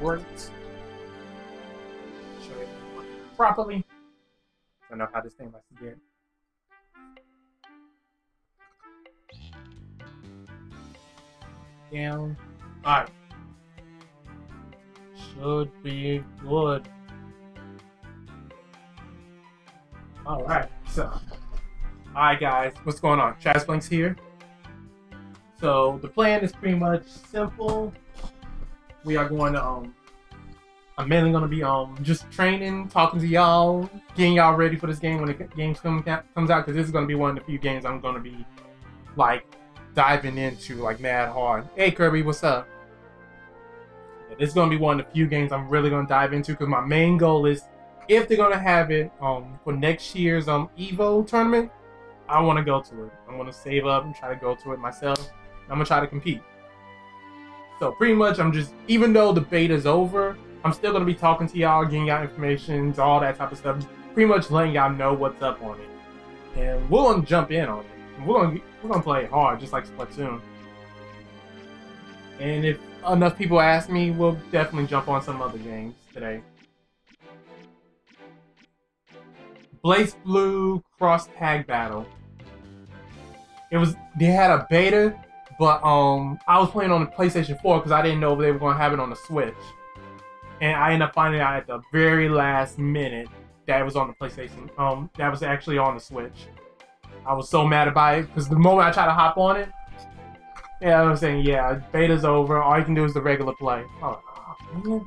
great. Show it properly. I don't know how this thing likes to get. Down. Alright. Should be good. Alright, so. Alright guys, what's going on? Chazblinks here. So the plan is pretty much simple. We are going to I'm mainly gonna be just training, talking to y'all, getting y'all ready for this game when the game comes out, because this is gonna be one of the few games I'm gonna be like diving into like mad hard. Hey Kirby, what's up? Yeah, this is gonna be one of the few games I'm really gonna dive into because my main goal is, if they're gonna have it for next year's Evo tournament, I want to go to it. I'm gonna save up and try to go to it myself. I'm gonna try to compete. So pretty much I'm just, even though the beta's over, I'm still gonna be talking to y'all, getting y'all information, all that type of stuff. Pretty much letting y'all know what's up on it, and we're gonna jump in on it. We're gonna play it hard, just like Splatoon. And if enough people ask me, we'll definitely jump on some other games today. Blaze Blue Cross Tag Battle. They had a beta, but I was playing on the PlayStation 4 because I didn't know they were gonna have it on the Switch. And I ended up finding out at the very last minute that it was on the PlayStation. That was actually on the Switch. I was so mad about it because the moment I tried to hop on it, yeah, I was saying, yeah, beta's over. All you can do is the regular play. Oh man.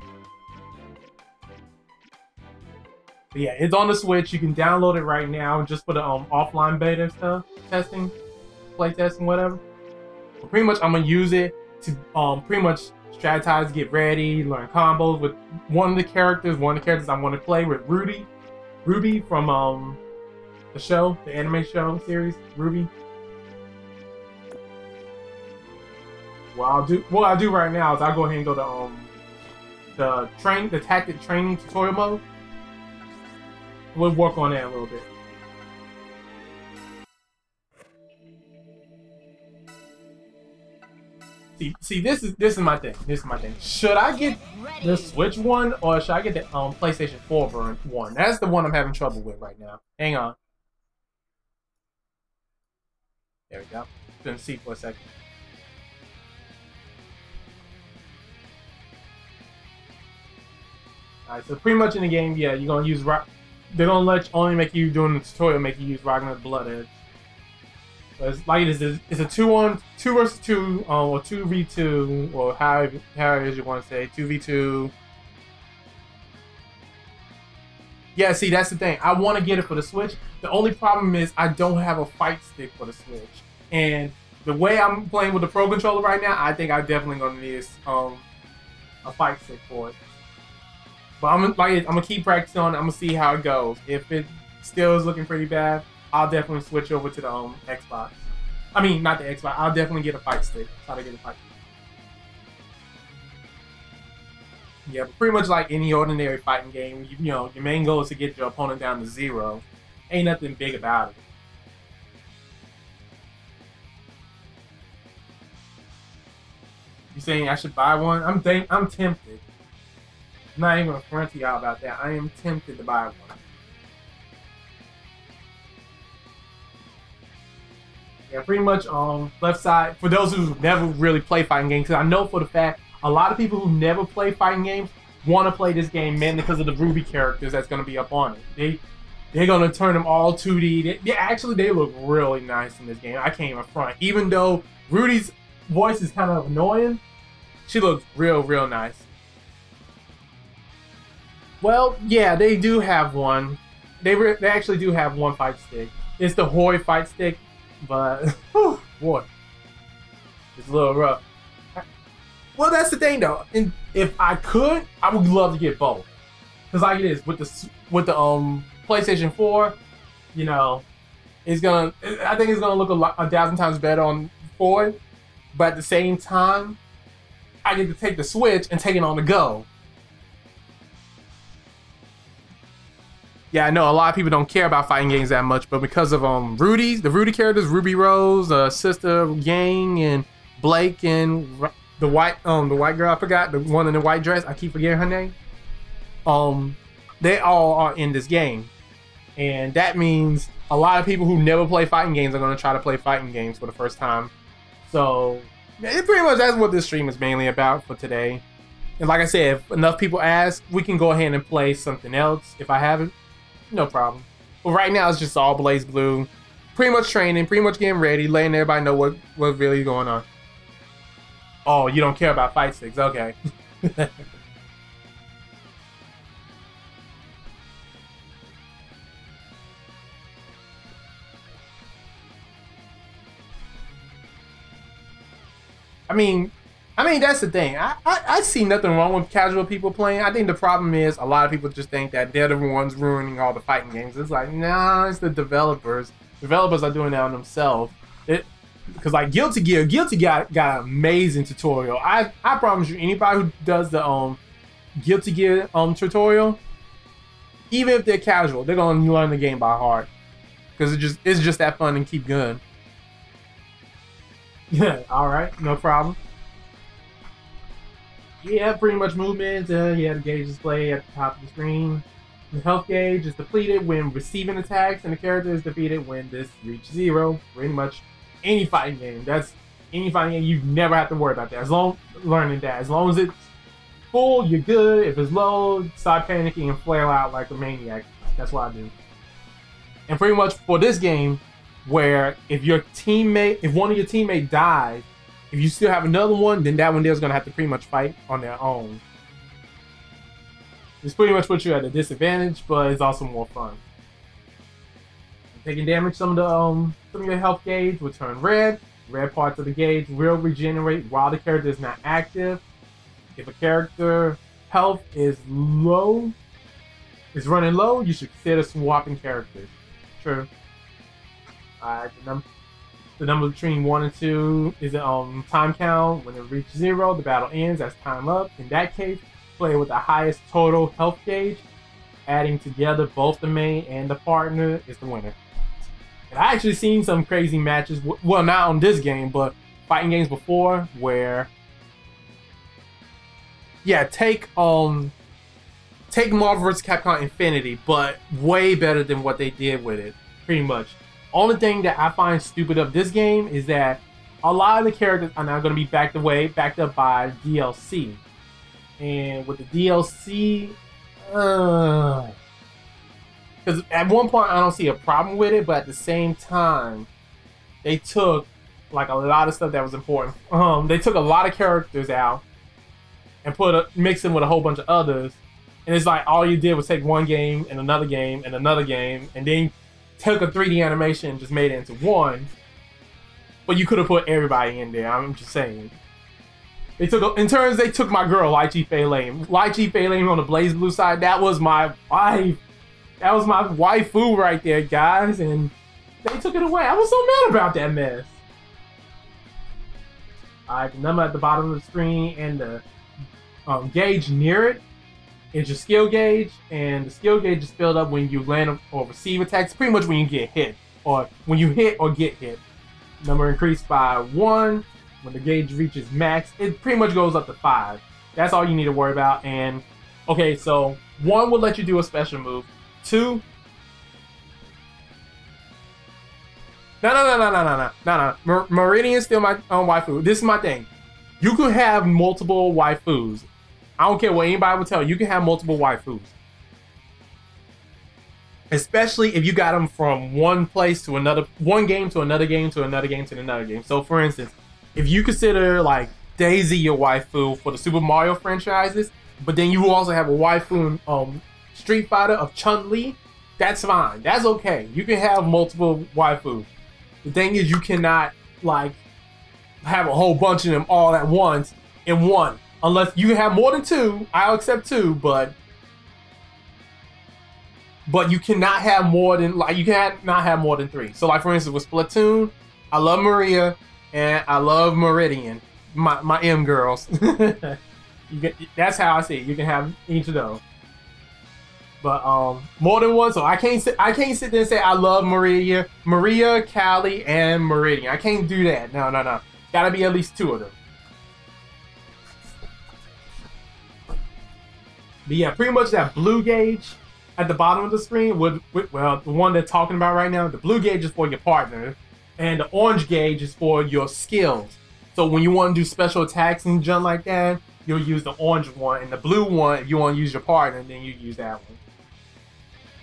But yeah, it's on the Switch. You can download it right now just for the offline beta stuff, testing, play testing, whatever. But pretty much, I'm gonna use it to pretty much strategize, get ready, learn combos with one of the characters. One of the characters I want to play with Ruby from the show, the anime show series, Ruby. What I'll do right now is I'll go ahead and go to the tactic training tutorial mode. We'll work on that a little bit. See, this is my thing. This is my thing. Should I get the Switch one or should I get the PlayStation 4 one? That's the one I'm having trouble with right now. Hang on. There we go. Couldn't see for a second. Alright, so pretty much in the game, yeah, you're gonna use they're gonna only make you doing the tutorial, make you use Ragnar Blood Edge. So it's like it's a 2 versus 2, or 2v2, or however you want to say 2v2. Yeah, see, that's the thing. I want to get it for the Switch. The only problem is I don't have a fight stick for the Switch, and the way I'm playing with the Pro Controller right now, I think I'm definitely gonna need a fight stick for it. But I'm gonna keep practicing on it. I'm gonna see how it goes. If it still is looking pretty bad, I'll definitely switch over to the Xbox. I mean, not the Xbox. I'll definitely get a fight stick. Try to get a fight stick. Yeah, but pretty much like any ordinary fighting game, you know, your main goal is to get your opponent down to 0. Ain't nothing big about it. You saying I should buy one? I'm tempted. I'm not even gonna front to y'all about that. I am tempted to buy one. Yeah, pretty much left side, for those who never really play fighting games, because I know for the fact a lot of people who never play fighting games want to play this game mainly because of the Ruby characters that's going to be up on it. They're going to turn them all 2D. They look really nice in this game. I can't even front. Even though Rudy's voice is kind of annoying, she looks real nice. Well, yeah, they do have one. They actually do have one fight stick. It's the Hoi fight stick. But, whew, boy, it's a little rough. Well, that's the thing, though. And if I could, I would love to get both. Cause like it is with the PlayStation 4, you know, I think it's gonna look 1,000 times better on 4. But at the same time, I get to take the Switch and take it on the go. Yeah, I know a lot of people don't care about fighting games that much, but because of the Rudy characters, Ruby Rose, Sister Yang, and Blake and the white girl, I forgot, the one in the white dress, I keep forgetting her name. They all are in this game. And that means a lot of people who never play fighting games are going to try to play fighting games for the first time. So, pretty much that's what this stream is mainly about for today. And like I said, if enough people ask, we can go ahead and play something else. If I haven't, no problem. But right now, it's just all Blaze Blue. Pretty much training, pretty much getting ready, letting everybody know what's really going on. Oh, you don't care about fight sticks. Okay. I mean, that's the thing. I see nothing wrong with casual people playing. I think the problem is a lot of people just think that they're the ones ruining all the fighting games. It's like, nah, it's the developers. Developers are doing that on themselves. Because like Guilty Gear got an amazing tutorial. I promise you, anybody who does the Guilty Gear tutorial, even if they're casual, they're gonna learn the game by heart. Because it's just that fun and keep going. Yeah, alright, no problem. Yeah, pretty much movement. Yeah, the gauge display at the top of the screen. The health gauge is depleted when receiving attacks, and the character is defeated when this reaches 0. Pretty much any fighting game. That's any fighting game. You never have to worry about that. As long as it's full, you're good. If it's low, start panicking and flail out like a maniac. That's what I do. And pretty much for this game, where if one of your teammates dies, if you still have another one, then that one there's gonna have to pretty much fight on their own. This pretty much puts you at a disadvantage, but it's also more fun. Taking damage, some of your health gauge will turn red. Red parts of the gauge will regenerate while the character is not active. If a character health is running low, you should consider swapping characters. True. Alright, the number between 1 and 2 is a time count. When it reaches 0, the battle ends as time up. In that case, play with the highest total health gauge. Adding together both the main and the partner is the winner. And I actually seen some crazy matches, well, not on this game, but fighting games before, where, yeah, take Marvel vs. Capcom Infinity, but way better than what they did with it, pretty much. Only thing that I find stupid of this game is that a lot of the characters are now going to be backed up by DLC. And with the DLC, because at one point I don't see a problem with it, but at the same time, they took like a lot of stuff that was important. They took a lot of characters out and mixed them with a whole bunch of others. And it's like all you did was take one game and another game and another game, and then took a 3D animation and just made it into one. But you could have put everybody in there. I'm just saying. They took my girl, Lychee Fei Lane. Lychee Fei Lane on the Blaze Blue side, that was my wife. That was my waifu right there, guys. And they took it away. I was so mad about that mess. Alright, the number at the bottom of the screen and the gauge near it is your skill gauge, and the skill gauge is filled up when you land or receive attacks, pretty much when you get hit, or when you hit or get hit. Number increased by 1. When the gauge reaches max, it pretty much goes up to 5. That's all you need to worry about. And okay, so 1 will let you do a special move. 2. No. Meridian's still my waifu. This is my thing. You could have multiple waifus. I don't care what anybody will tell you. You can have multiple waifus. Especially if you got them from one place to another, one game to another game to another game to another game. So for instance, if you consider like Daisy your waifu for the Super Mario franchises, but then you also have a waifu in Street Fighter of Chun-Li, that's fine. That's okay. You can have multiple waifus. The thing is, you cannot like have a whole bunch of them all at once in one. Unless you have more than 2, I'll accept 2, but you cannot have more than not have more than 3. So like for instance with Splatoon, I love Maria and I love Meridian, my M girls. That's how I see it. You can have each of those, but more than one. So I can't sit there and say I love Maria, Callie, and Meridian. I can't do that. No. Gotta be at least 2 of them. But yeah, pretty much that blue gauge at the bottom of the screen, well, the one they're talking about right now, the blue gauge is for your partner, and the orange gauge is for your skills. So when you want to do special attacks and jump like that, you'll use the orange one, and the blue one, if you want to use your partner, then you use that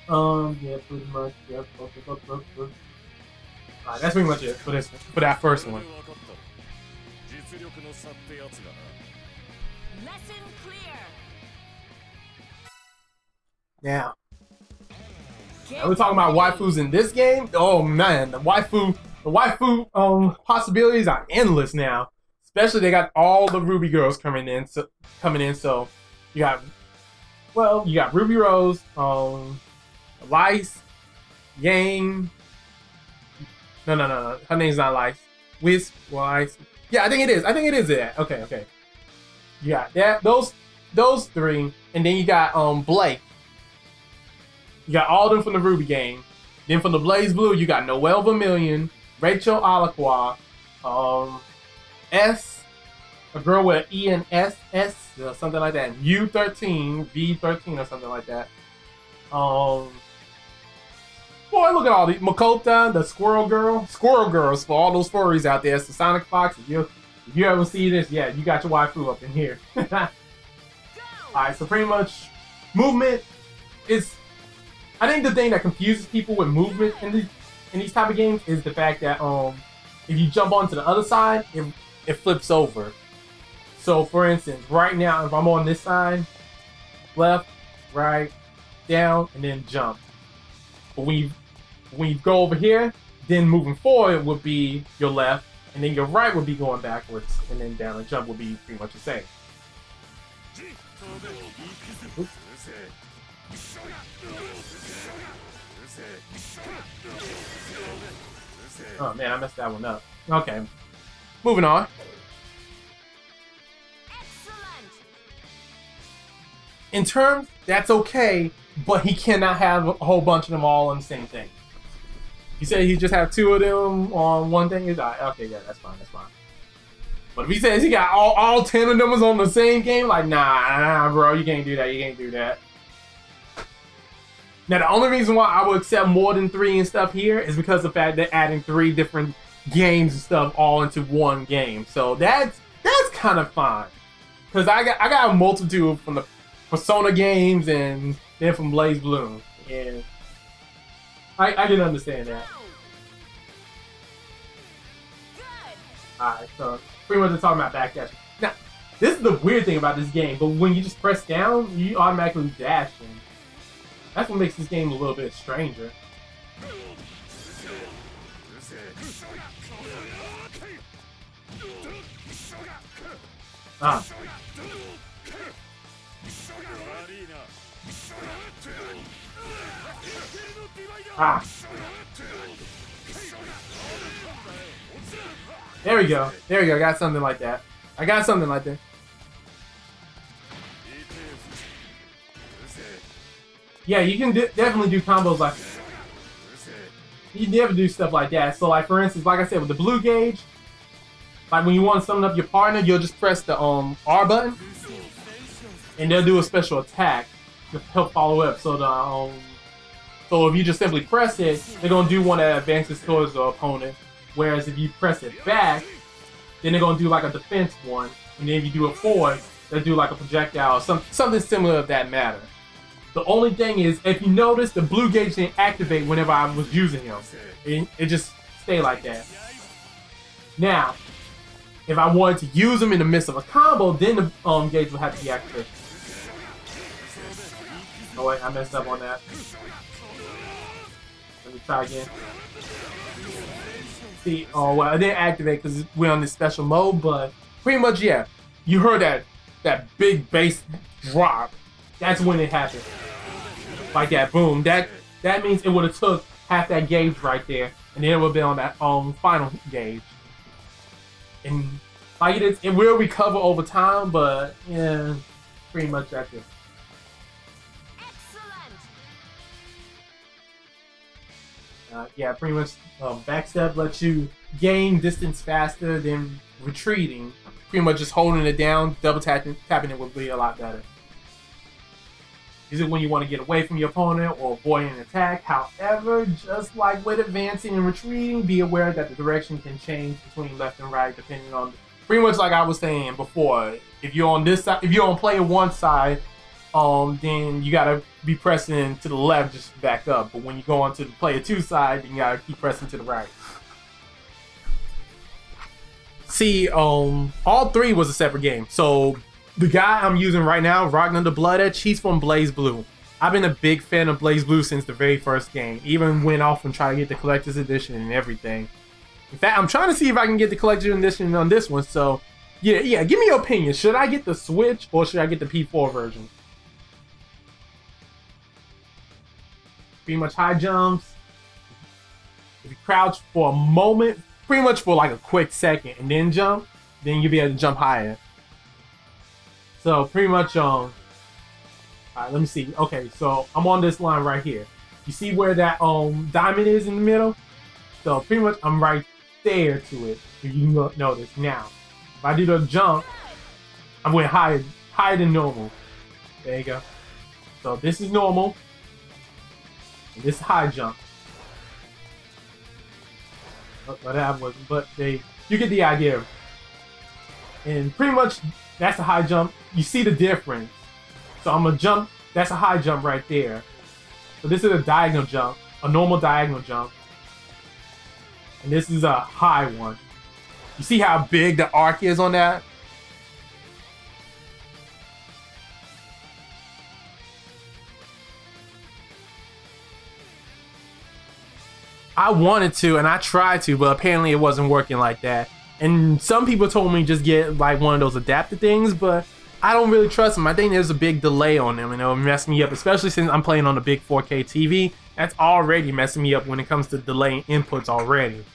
one. Yeah, pretty much. Yep. Alright, that's pretty much it for that first one. Lesson clear. Now we're talking about waifus in this game. Oh man, the waifu possibilities are endless now. Especially they got all the Ruby girls coming in. So you got Ruby Rose, Lice, Yang. No. Her name's not Lice. Wisp, Lice. Yeah, I think it is. That. Okay. You got that. Those three, and then you got Blake. You got all of them from the Ruby game. Then from the Blaze Blue, you got Noelle Vermillion, Rachel Alaqua, S, a girl with E and S, or something like that. U13, V13, or something like that. Boy, look at all these. Makota, the Squirrel Girls for all those furries out there. So Sonic Fox, if you ever see this, yeah, you got your waifu up in here. Alright, so pretty much movement is. I think the thing that confuses people with movement in these type of games is the fact that if you jump onto the other side, it flips over. So for instance, right now if I'm on this side, left, right, down, and then jump. But when you go over here, then moving forward would be your left, and then your right would be going backwards, and then down and jump would be pretty much the same. Oops. Oh man, I messed that one up. Okay, moving on. Excellent. In terms, that's okay, but he cannot have a whole bunch of them all on the same thing. You say he just have 2 of them on one thing? Okay, yeah, that's fine. But if he says he got all 10 of them was on the same game, like nah, bro, you can't do that. Now, the only reason why I would accept more than 3 and stuff here is because of the fact they're adding 3 different games and stuff all into one game. So that's kind of fine. Because I got a multitude from the Persona games and then from Blaze Blue. And I didn't understand that. Alright, so pretty much talking about backdash. Now, this is the weird thing about this game, but when you just press down, you automatically dash in. That's what makes this game a little bit stranger. Ah. Ah. There we go. I got something like that. Yeah, you can definitely do combos like that. You never do stuff like that. So, like for instance, like I said, with the blue gauge, like when you want to summon up your partner, you'll just press the R button, and they'll do a special attack to help follow up. So so if you just simply press it, they're gonna do one that advances towards the opponent. Whereas if you press it back, then they're gonna do like a defense one, and then if you do it forward, they'll do like a projectile, or something similar of that matter. The only thing is, if you notice, the blue gauge didn't activate whenever I was using him. It just stayed like that. Now, if I wanted to use him in the midst of a combo, then the gauge would have to be activated. Oh wait, I messed up on that. Let me try again. See, oh well, I didn't activate because we're on this special mode, but pretty much, yeah. You heard that big bass drop. That's when it happened. Like that, boom. That means it would have took half that gauge right there, and then it would have been on that final gauge. And like it will recover over time, but yeah, pretty much that's it. Yeah, pretty much backstep lets you gain distance faster than retreating. Pretty much just holding it down, double tapping it would be a lot better. Is it when you want to get away from your opponent or avoid an attack? However, just like with advancing and retreating, be aware that the direction can change between left and right depending on, pretty much like I was saying before. If you're on this side, if you're on player one side, then you gotta be pressing to the left just to back up. But when you go on to the player two side, then you gotta keep pressing to the right. See, all three was a separate game. So the guy I'm using right now, Ragnar the Blood Edge, he's from Blaze Blue. I've been a big fan of Blaze Blue since the very first game. Even went off and tried to get the collector's edition and everything. In fact, I'm trying to see if I can get the collector's edition on this one. So yeah, give me your opinion. Should I get the Switch or should I get the P4 version? Pretty much high jumps. If you crouch for a moment, pretty much for like a quick second, and then jump, then you'll be able to jump higher. So pretty much, alright, let me see. Okay, so I'm on this line right here. You see where that diamond is in the middle? So pretty much I'm right there to it. If you notice now. If I do the jump, I went higher than normal. There you go. So this is normal. And this is high jump. But that wasn't, but you get the idea. And pretty much that's a high jump. You see the difference. So I'm gonna jump, that's a high jump right there. So this is a diagonal jump, a normal diagonal jump. And this is a high one. You see how big the arc is on that? I wanted to and I tried to, but apparently it wasn't working like that. And some people told me just get like one of those adapted things, but I don't really trust them. I think there's a big delay on them and it'll mess me up, especially since I'm playing on a big 4K TV. That's already messing me up when it comes to delaying inputs already.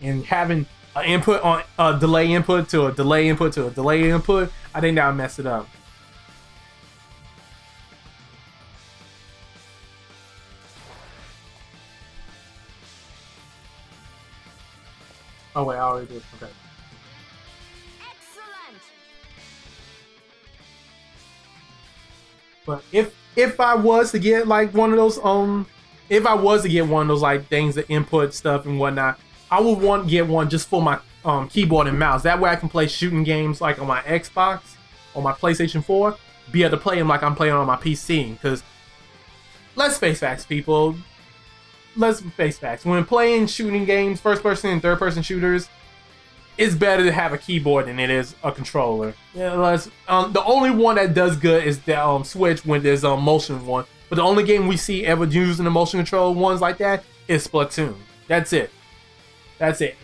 And having an input on a delay input to a delay input to a delay input, I think that'll mess it up. Oh wait, I already did. Okay. Excellent. But if I was to get like one of those if I was to get one of those like things that input stuff and whatnot, I would want to get one just for my keyboard and mouse. That way I can play shooting games like on my Xbox or my PlayStation 4, be able to play them like I'm playing on my PC. Because let's face facts, people. Let's face facts. When playing shooting games, first person and third person shooters, it's better to have a keyboard than it is a controller. Yeah, the only one that does good is the Switch when there's a motion one. But the only game we see ever using the motion control ones like that is Splatoon. That's it. That's it.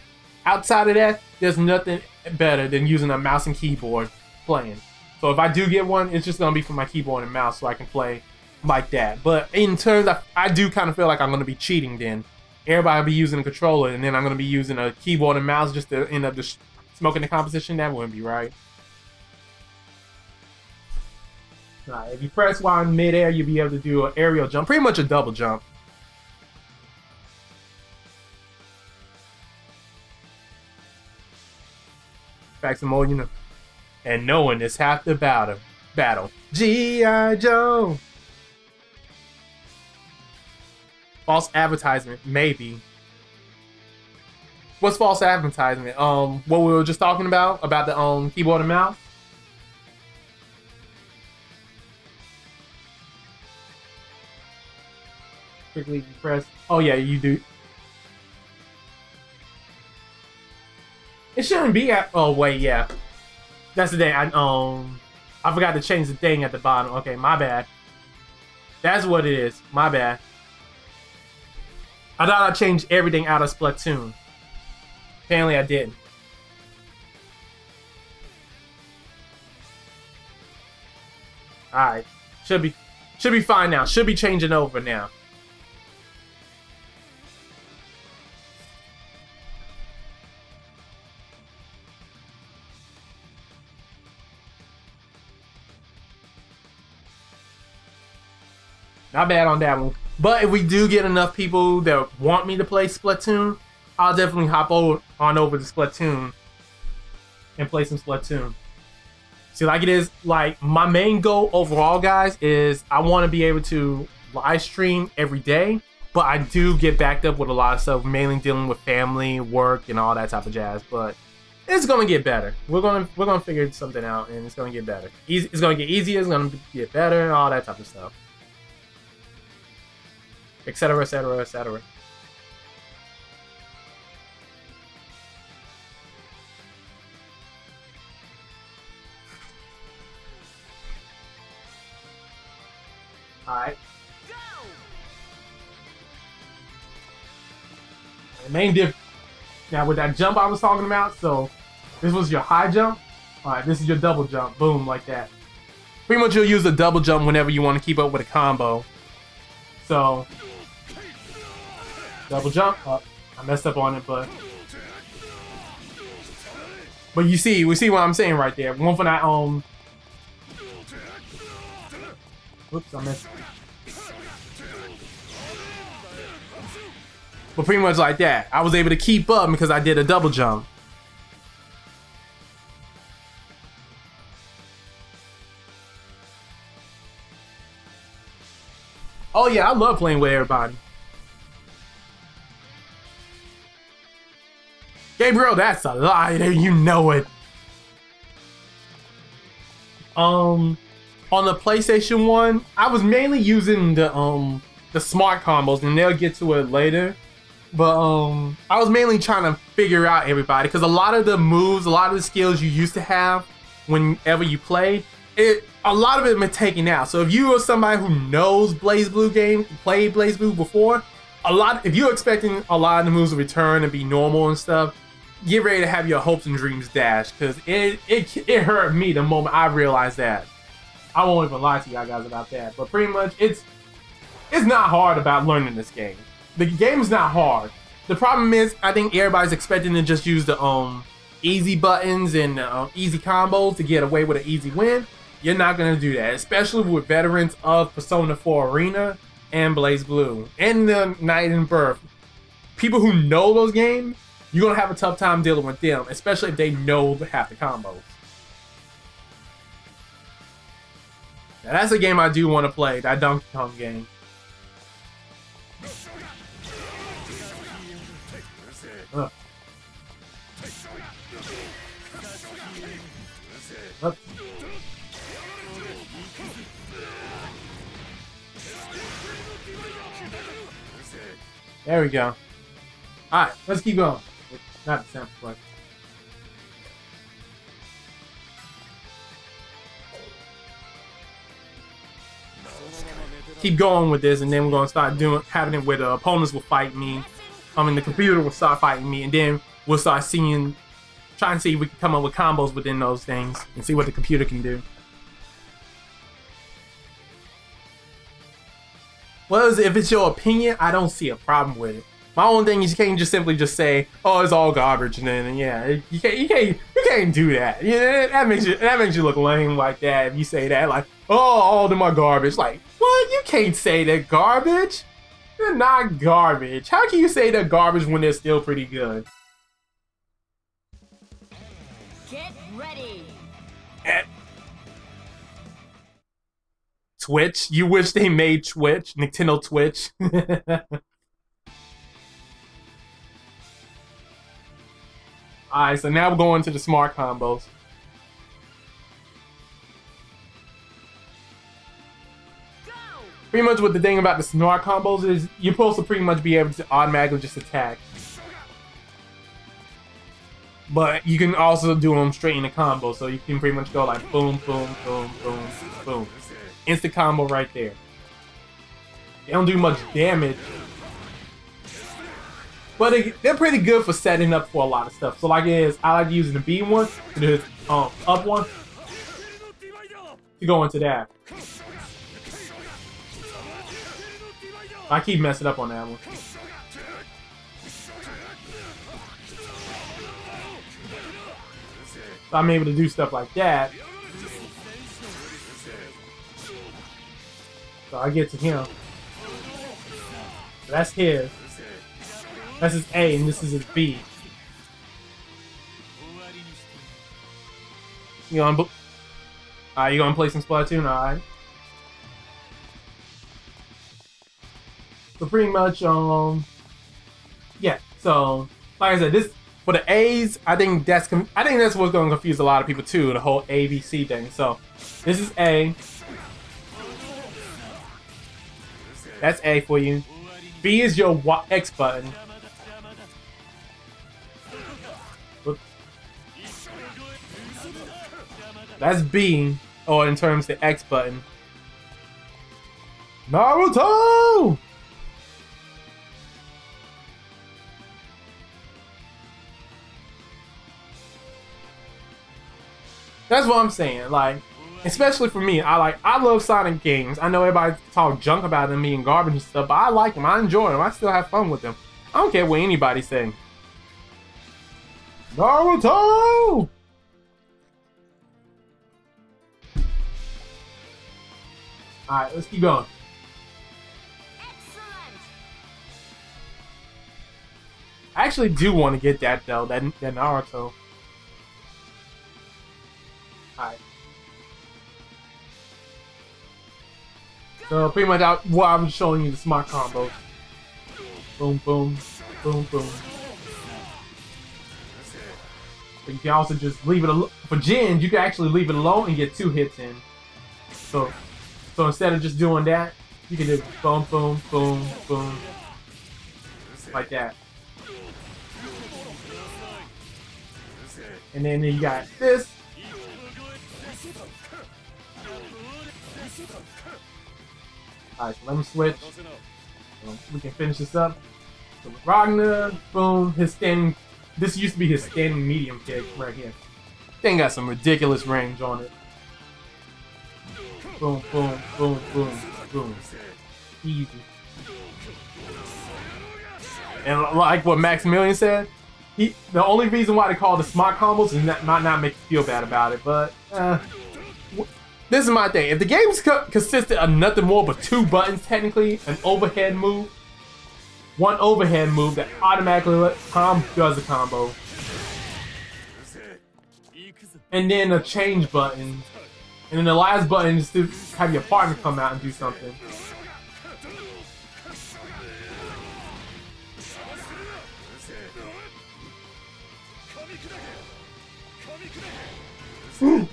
Outside of that, there's nothing better than using a mouse and keyboard playing. So if I do get one, it's just gonna be for my keyboard and mouse so I can play like that. But in terms of, I do kind of feel like I'm going to be cheating then. Everybody will be using a controller and then I'm going to be using a keyboard and mouse just to end up just smoking the competition. That wouldn't be right. Alright, if you press while in midair, you'll be able to do an aerial jump, pretty much a double jump. Facts and more, you know. And knowing is half the battle. G.I. Joe. False advertisement, maybe. What's false advertisement? What we were just talking about the keyboard and mouse. Quickly press. Oh yeah, you do. It shouldn't be at. Oh wait, yeah. That's the thing. I forgot to change the thing at the bottom. Okay, my bad. That's what it is. My bad. I thought I changed everything out of Splatoon. Apparently I didn't. Alright. Should be fine now. Should be changing over now. Not bad on that one. But if we do get enough people that want me to play Splatoon, I'll definitely hop on over to Splatoon and play some Splatoon. See, like it is, like my main goal overall, guys, is I want to be able to live stream every day, but I do get backed up with a lot of stuff, mainly dealing with family, work, and all that type of jazz. But it's gonna get better. We're gonna figure something out, and it's gonna get better. It's gonna get easier. It's gonna get better, and all that type of stuff, etc., etc., etc. Alright. The main diff now with that jump I was talking about, so this was your high jump. Alright, this is your double jump. Boom, like that. Pretty much you'll use a double jump whenever you want to keep up with a combo. So double jump. Oh, I messed up on it, but we see what I'm saying right there. One for that Oops, I missed. But pretty much like that. I was able to keep up because I did a double jump. Oh yeah, I love playing with everybody. Gabriel, that's a lie, you know it. On the PlayStation 1, I was mainly using the smart combos, and they'll get to it later. But I was mainly trying to figure out everybody, because a lot of the moves, a lot of the skills you used to have whenever you played, a lot of it been taken out. So if you are somebody who knows BlazBlue game, played BlazBlue before, if you're expecting a lot of the moves to return and be normal and stuff, get ready to have your hopes and dreams dashed, because it hurt me the moment I realized that. I won't even lie to you guys about that, but pretty much it's not hard about learning this game. The game is not hard. The problem is, I think everybody's expecting to just use the easy buttons and easy combos to get away with an easy win. You're not gonna do that, especially with veterans of Persona 4 Arena and BlazBlue and the Night and Birth. People who know those games, you're gonna have a tough time dealing with them, especially if they know half the combos. Now that's a game I do want to play, that Donkey Kong game. Ugh. Up. There we go. Alright, let's keep going. Not the sample play. Keep going with this, and then we're gonna start having it where the opponents will fight me. The computer will start fighting me, and then we'll start trying to see if we can come up with combos within those things and see what the computer can do. Well, if it's your opinion, I don't see a problem with it. My only thing is you can't just simply just say, "Oh, it's all garbage," and then yeah, you can't do that. Yeah, that makes you look lame like that if you say that, like, "Oh, all of them are garbage." Like, what? You can't say they're garbage. They're not garbage. How can you say they're garbage when they're still pretty good? Get ready. Twitch? You wish they made Twitch? Nintendo Twitch? Alright, so now we're going to the smart combos. Go. Pretty much what the thing about the smart combos is, you're supposed to pretty much be able to automatically just attack. But you can also do them straight in a combo, so you can pretty much go like boom, boom, boom, boom, boom. Instant combo right there. They don't do much damage, but they're pretty good for setting up for a lot of stuff. So like I like using the B one, the up one, to go into that. I keep messing up on that one. So I'm able to do stuff like that. So I get to him. So that's his. That's his A, and this is his B. You know, Alright, you gonna play some Splatoon? Alright. So pretty much, yeah. So like I said, this for the A's, I think that's what's gonna confuse a lot of people too. The whole ABC thing. So this is A. That's A for you. B is your X button. Oops. That's B, or in terms of the X button. Naruto! That's what I'm saying. Like, especially for me, I love Sonic games. I know everybody talk junk about them being garbage and stuff, but I like them. I enjoy them. I still have fun with them. I don't care what anybody's saying. Naruto! Alright, let's keep going. Excellent. I actually do want to get that though, that Naruto. Alright. So pretty much what I'm showing you the smart combos. Boom, boom, boom, boom. But you can also just leave it alone. For gens, you can actually leave it alone and get 2 hits in. So instead of just doing that, you can do boom, boom, boom, boom. Like that. And then you got this. Alright, so let me switch. So we can finish this up. So with Ragnar, boom, his standing. This used to be his standing medium kick right here. Thing got some ridiculous range on it. Boom, boom, boom, boom, boom. Easy. And like what Maximilian said, the only reason why they call it the smart combos is might not make you feel bad about it, but this is my thing. If the game's consisted of nothing more but 2 buttons, technically, an overhead move, 1 overhead move that automatically does a combo, and then a change button, and then the last button is to have your partner come out and do something. Ooh.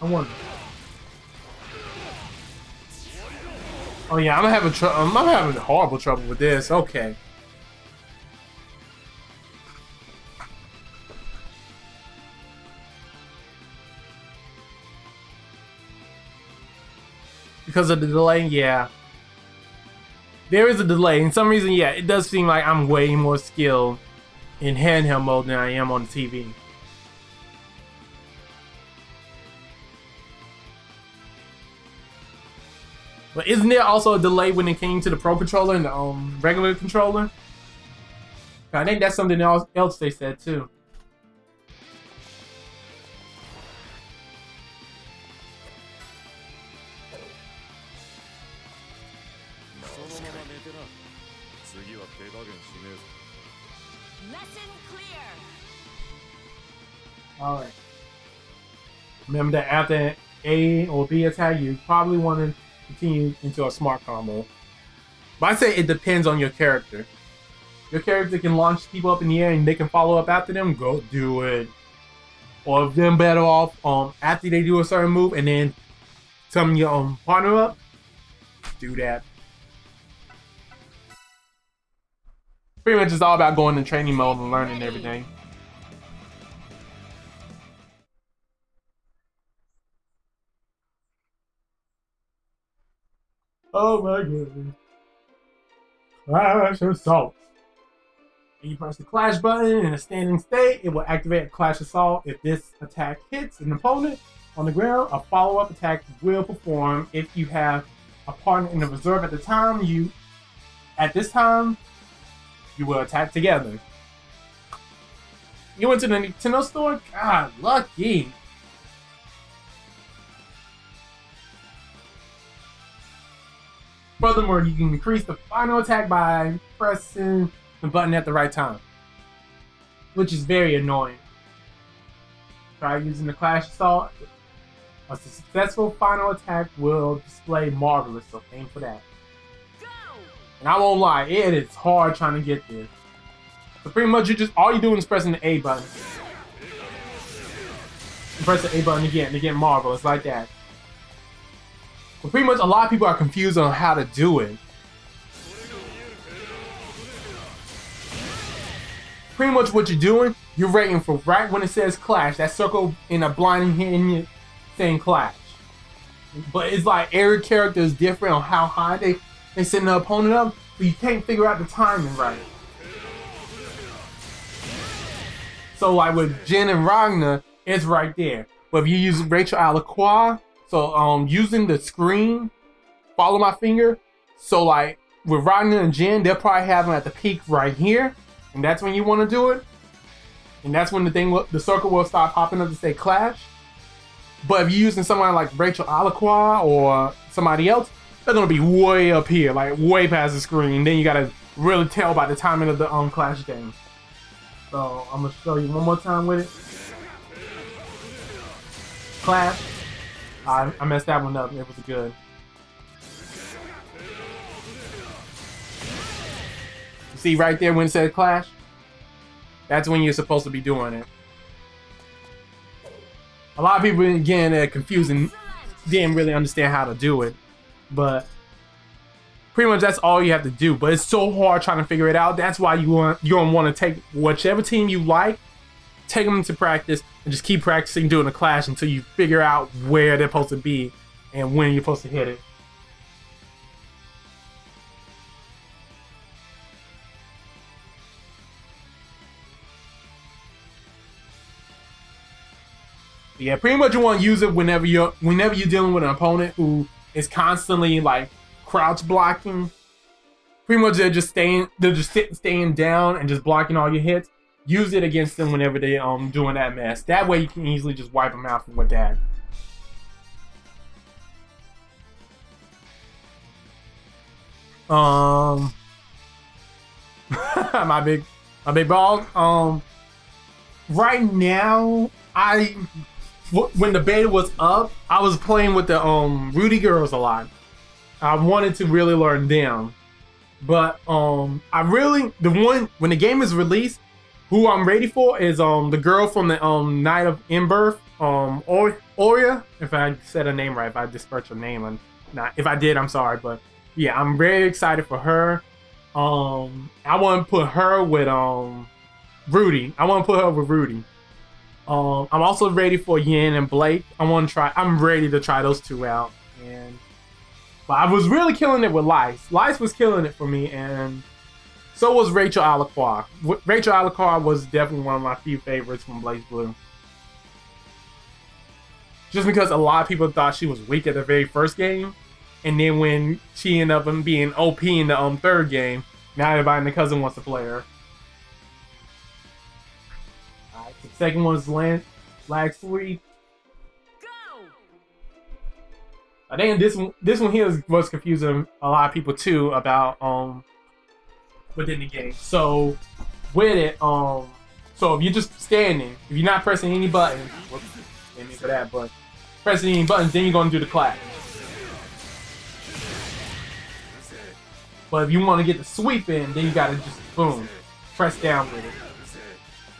I wonder. Oh yeah, I'm having horrible trouble with this. Okay. Because of the delay, yeah. There is a delay. In some reason, yeah, it does seem like I'm way more skilled in handheld mode than I am on the TV. But isn't there also a delay when it came to the Pro Controller and the regular controller? I think that's something else they said too. Lesson clear. Alright. Remember that after A or B attack, you probably want to continue into a smart combo. But I say it depends on your character. Your character can launch people up in the air and they can follow up after them, go do it. Or if they're better off after they do a certain move and then summon your partner up, do that. Pretty much it's all about going in training mode and learning everything. Oh my goodness. Clash Assault. And you press the Clash button in a standing state, it will activate a Clash Assault. If this attack hits an opponent, On the ground, a follow-up attack will perform if you have a partner in the reserve at the time. At this time, you will attack together. You went to the Nintendo store? God, lucky. Furthermore, you can increase the final attack by pressing the button at the right time, which is very annoying. Try using the Clash Assault. A successful final attack will display marvelous, so aim for that. And I won't lie, it is hard trying to get this. So pretty much all you're doing is pressing the A button. You press the A button again to get marvelous like that. But pretty much a lot of people are confused on how to do it. Pretty much what you're doing, you're waiting for right when it says Clash, that circle in a blinding hit saying Clash. But it's like every character is different on how high they send the opponent up, so you can't figure out the timing right. So like with Jin and Ragnar, it's right there. But if you use Rachel Alacqua, so using the screen, follow my finger. So like with Ragnar and Jin, they'll probably have them at the peak right here, and that's when you want to do it. And that's when the circle will start popping up to say Clash. But if you're using someone like Rachel Alacqua or somebody else, they're gonna be way up here, like way past the screen. Then you gotta really tell by the timing of the Clash game. So I'm gonna show you one more time with it. Clash. I messed that one up. It was good. You see right there when it says Clash? That's when you're supposed to be doing it. A lot of people, again, are confused and didn't really understand how to do it. But pretty much that's all you have to do. But it's so hard trying to figure it out. That's why you're gonna want to take whichever team you like, take them to practice, and just keep practicing doing a Clash until you figure out where they're supposed to be and when you're supposed to hit it. Yeah, pretty much you want to use it whenever you're dealing with an opponent who is constantly like crouch blocking. Pretty much they're just staying down and just blocking all your hits. Use it against them whenever they doing that mess. That way you can easily just wipe them out with that. my big ball. Right now when the beta was up, I was playing with the Rudy girls a lot. I wanted to really learn them, but when the game is released, who I'm ready for is the girl from the Night of Inbirth, Oria. If I said her name right, if I dispersed her name, and not if I did, I'm sorry, but yeah, I'm very excited for her. I want to put her with Rudy. I'm also ready for Yin and Blake. I'm ready to try those two out. But I was really killing it with Lice. Lice was killing it for me, and so was Rachel Alacqua. Rachel Alacqua was definitely one of my few favorites from BlazBlue. Just because a lot of people thought she was weak at the very first game, and then when she ended up being OP in the third game, now everybody and the cousin wants to play her. Alright, the second one's Lag Sweep. I think this one here was confusing a lot of people too about within the game. So with it, so if you're just standing, if you're not pressing any buttons, whoops, didn't mean for that, but pressing any buttons, then you're gonna do the Clash. But if you want to get the sweep in, then you gotta just boom, press down with it.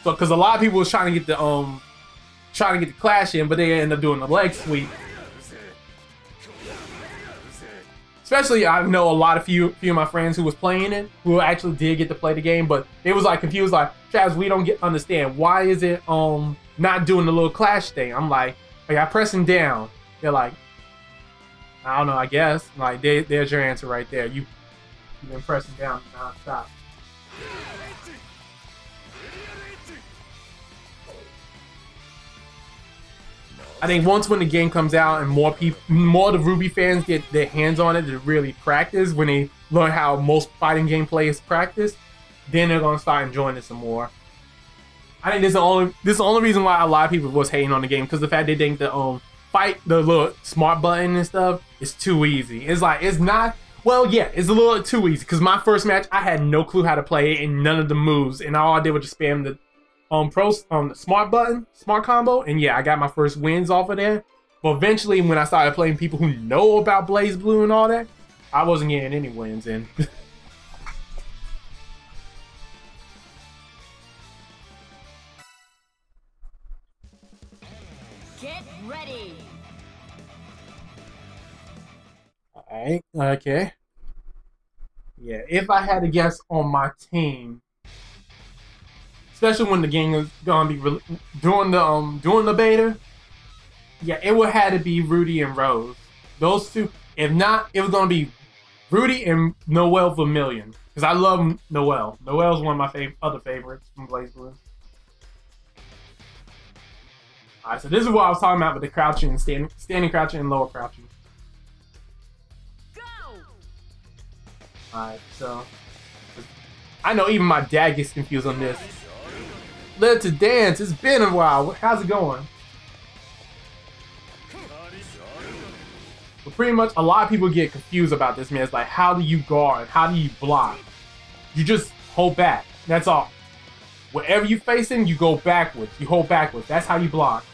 So because a lot of people was trying to get the Clash in, but they end up doing the leg sweep. Especially, I know a lot of few of my friends who was playing it, who actually did get to play the game, but they was like confused, like, Travis, we don't understand. Why is it not doing the little Clash thing? I'm like, I got pressing down. They're like, I don't know, I guess. Like, there's your answer right there. You've been pressing down non-stop. I think once when the game comes out and more of the Ruby fans get their hands on it to really practice, when they learn how most fighting gameplay is practiced, then they're gonna start enjoying it some more. I think this is the only reason why a lot of people was hating on the game, because the fact they think the fight, the little smart button and stuff, is too easy. It's like, it's not. Well, yeah, it's a little too easy, because my first match I had no clue how to play it and none of the moves, and all I did was just spam the smart button, smart combo, and yeah, I got my first wins off of there. But eventually, when I started playing people who know about Blaze Blue and all that, I wasn't getting any wins in. Get ready. Alright, okay. Yeah, if I had to guess on my team, especially when the game is gonna be doing the beta, yeah, it would have to be Rudy and Rose. Those two. If not, it was gonna be Rudy and Noelle Vermillion, because I love Noelle. Noelle's one of my other favorites from Blaze Blue. Alright, so this is what I was talking about with the crouching and standing crouching and lower crouching. Go. Alright, so I know even my dad gets confused on this. Live to dance, it's been a while. How's it going? But pretty much a lot of people get confused about this, man. It's like, how do you guard? How do you block? You just hold back. That's all. Wherever you're facing, you go backwards. You hold backwards. That's how you block.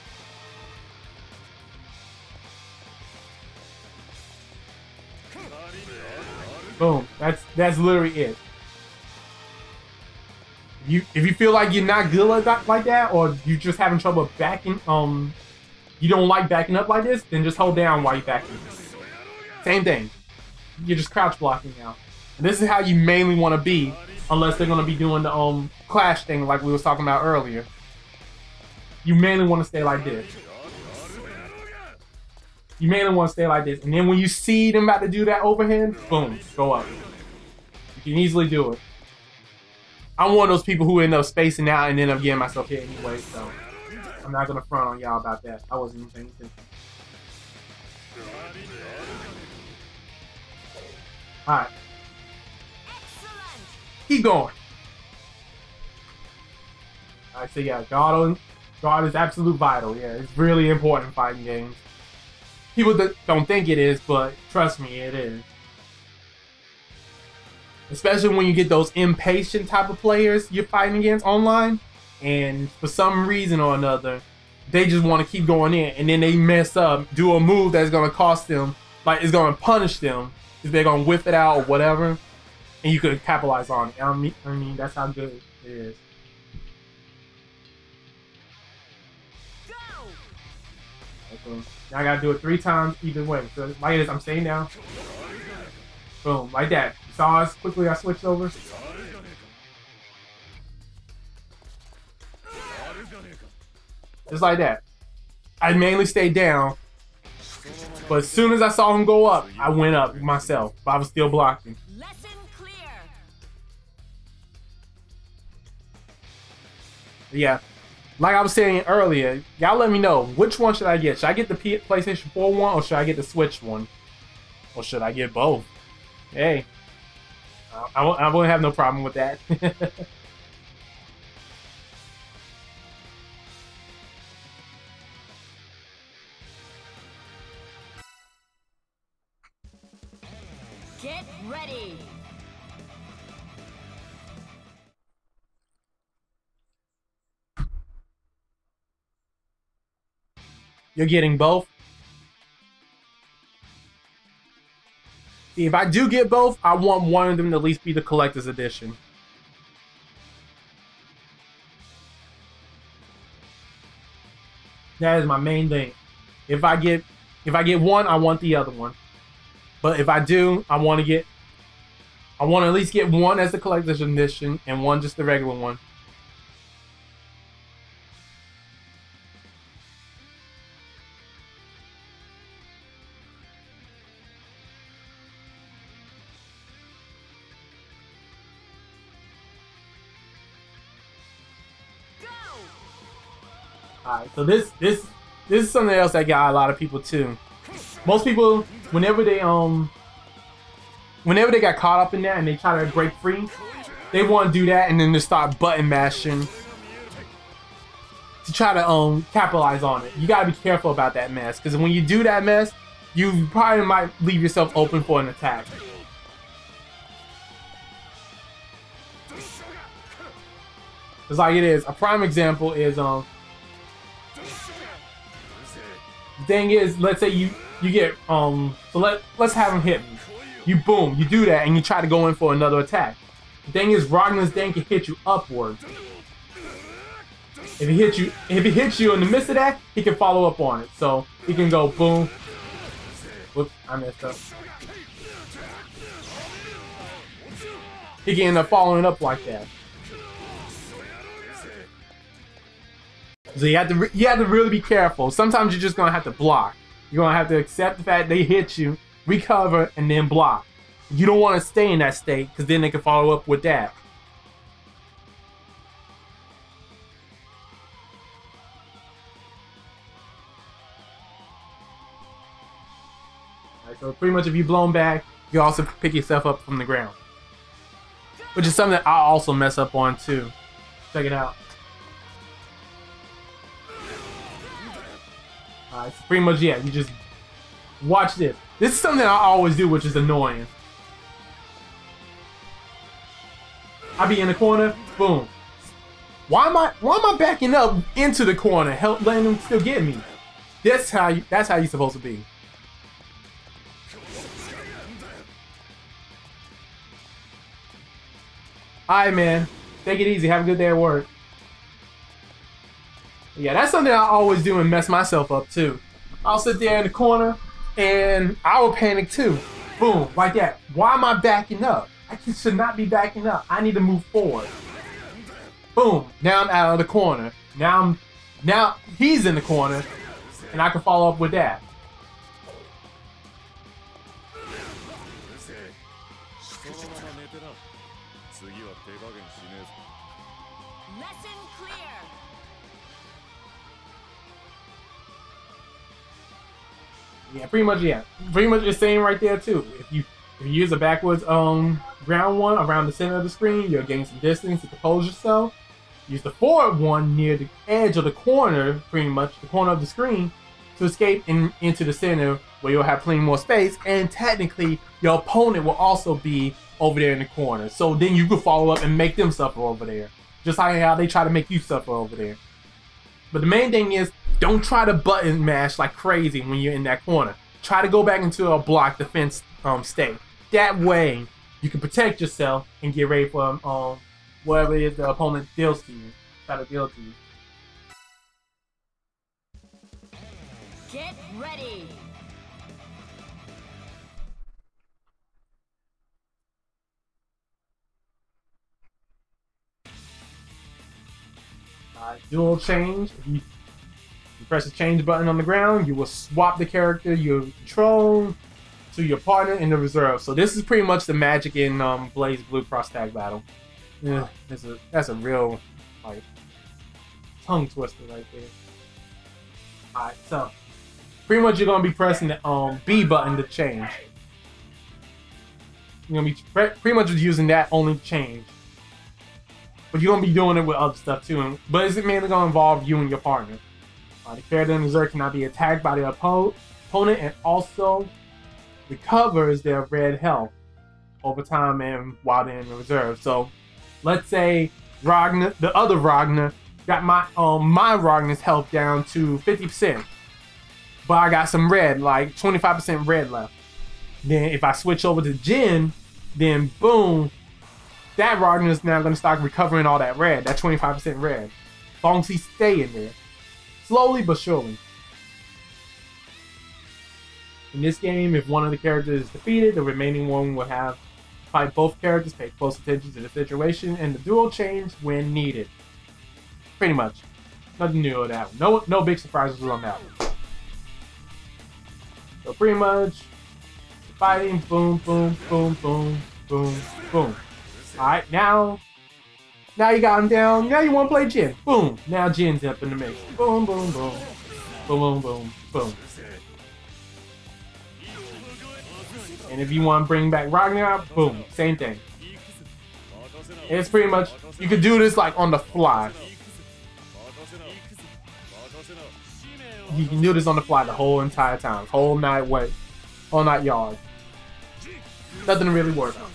Boom. That's literally it. If you feel like you're not good like that, or you just having trouble backing, you don't like backing up like this, then just hold down while you're backing. Same thing. You're just crouch blocking now. And this is how you mainly want to be, unless they're going to be doing the clash thing like we was talking about earlier. You mainly want to stay like this. You mainly want to stay like this. And then when you see them about to do that overhand, boom, go up. You can easily do it. I'm one of those people who end up spacing out and end up getting myself hit anyway, so I'm not going to front on y'all about that. I wasn't even paying attention. Alright. Keep going. Alright, so yeah, guard is absolute vital. Yeah, it's really important in fighting games. People don't think it is, but trust me, it is. Especially when you get those impatient type of players you're fighting against online, and for some reason or another, they just want to keep going in, and then they mess up, do a move that's going to cost them, like it's going to punish them, if they're going to whip it out or whatever, and you could capitalize on it. I mean, that's how good it is. Okay. Now I got to do it 3 times either way. So like this, I'm staying down. Boom, like that. You saw us quickly I switched over. Just like that. I mainly stayed down, but as soon as I saw him go up, I went up myself, but I was still blocking. Lesson clear. Yeah, like I was saying earlier, y'all let me know, which one should I get? Should I get the PlayStation 4 one, or should I get the Switch one? Or should I get both? Hey, I wouldn't have no problem with that. Get ready. You're getting both? See, if I do get both, I want one of them to at least be the collector's edition. That is my main thing. If I get one, I want the other one. But if I do, I want to at least get one as the collector's edition and one just the regular one. Alright, so this this is something else that got a lot of people too. Most people, whenever they got caught up in that and they try to break free, they want to do that and then they start button mashing to try to capitalize on it. You gotta be careful about that mess, because when you do that mess, you probably might leave yourself open for an attack. It's like it is. A prime example is the thing is, let's say you get so let's have him hit me. You boom, you do that and you try to go in for another attack. The thing is, Ragnar's then can hit you upwards. If he hits you in the midst of that, he can follow up on it. So he can go boom. Whoops, I messed up. He can end up following up like that. So you have to really be careful. Sometimes you're just gonna have to block. You're gonna have to accept the fact they hit you, recover, and then block. You don't want to stay in that state, because then they can follow up with that. Alright, so pretty much if you blown back, you also pick yourself up from the ground, which is something that I also mess up on too. Check it out. Alright, so pretty much, yeah, you just watch this. This is something I always do, which is annoying. I be in the corner, boom. Why am I backing up into the corner, letting them still get me? That's how you're supposed to be. Alright, man. Take it easy. Have a good day at work. Yeah, that's something I always do and mess myself up too. I'll sit there in the corner and I will panic too. Boom, like that. Why am I backing up? I should not be backing up. I need to move forward. Boom, now I'm out of the corner. Now he's in the corner and I can follow up with that. Lesson clear. Yeah, pretty much, yeah. Pretty much the same right there too. If you use a backwards ground one around the center of the screen, you'll gain some distance to compose yourself. Use the forward one near the edge of the corner, pretty much the corner of the screen, to escape into the center where you'll have plenty more space, and technically your opponent will also be over there in the corner. So then you can follow up and make them suffer over there. Just like how they try to make you suffer over there. But the main thing is, don't try to button mash like crazy when you're in that corner. Try to go back into a block defense state. That way, you can protect yourself and get ready for whatever it is the opponent deals to you. Try to deal to you. Get ready. Dual change. If you press the change button on the ground, you will swap the character you control to your partner in the reserve. So this is pretty much the magic in Blaze Blue Cross Tag Battle. Yeah, that's a real like tongue twister right there. Alright, so pretty much you're gonna be pressing the B button to change. You're gonna be pretty much using that only to change. But you're going to be doing it with other stuff too. But it's mainly going to involve you and your partner. The character in reserve cannot be attacked by the opponent, and also recovers their red health over time and while they're in the reserve. So let's say Ragnar, the other Ragnar, got my Ragnar's health down to 50%. But I got some red, like 25% red left. Then if I switch over to Jin, then boom, that Ragnar is now going to start recovering all that red, that 25% red. As long as he stay in there. Slowly but surely. In this game, if one of the characters is defeated, the remaining one will have to fight both characters, pay close attention to the situation, and the duel change when needed. Pretty much. Nothing new on that one. No big surprises on that one. So pretty much, fighting, boom, boom, boom, boom, boom, boom. Alright, now you got him down. Now you want to play Jin. Boom. Now Jin's up in the mix. Boom, boom, boom. Boom, boom, boom, boom. And if you want to bring back Ragnarok, boom, same thing. It's pretty much, you could do this like on the fly. You can do this on the fly the whole entire time, whole night yard. Nothing to really worry about.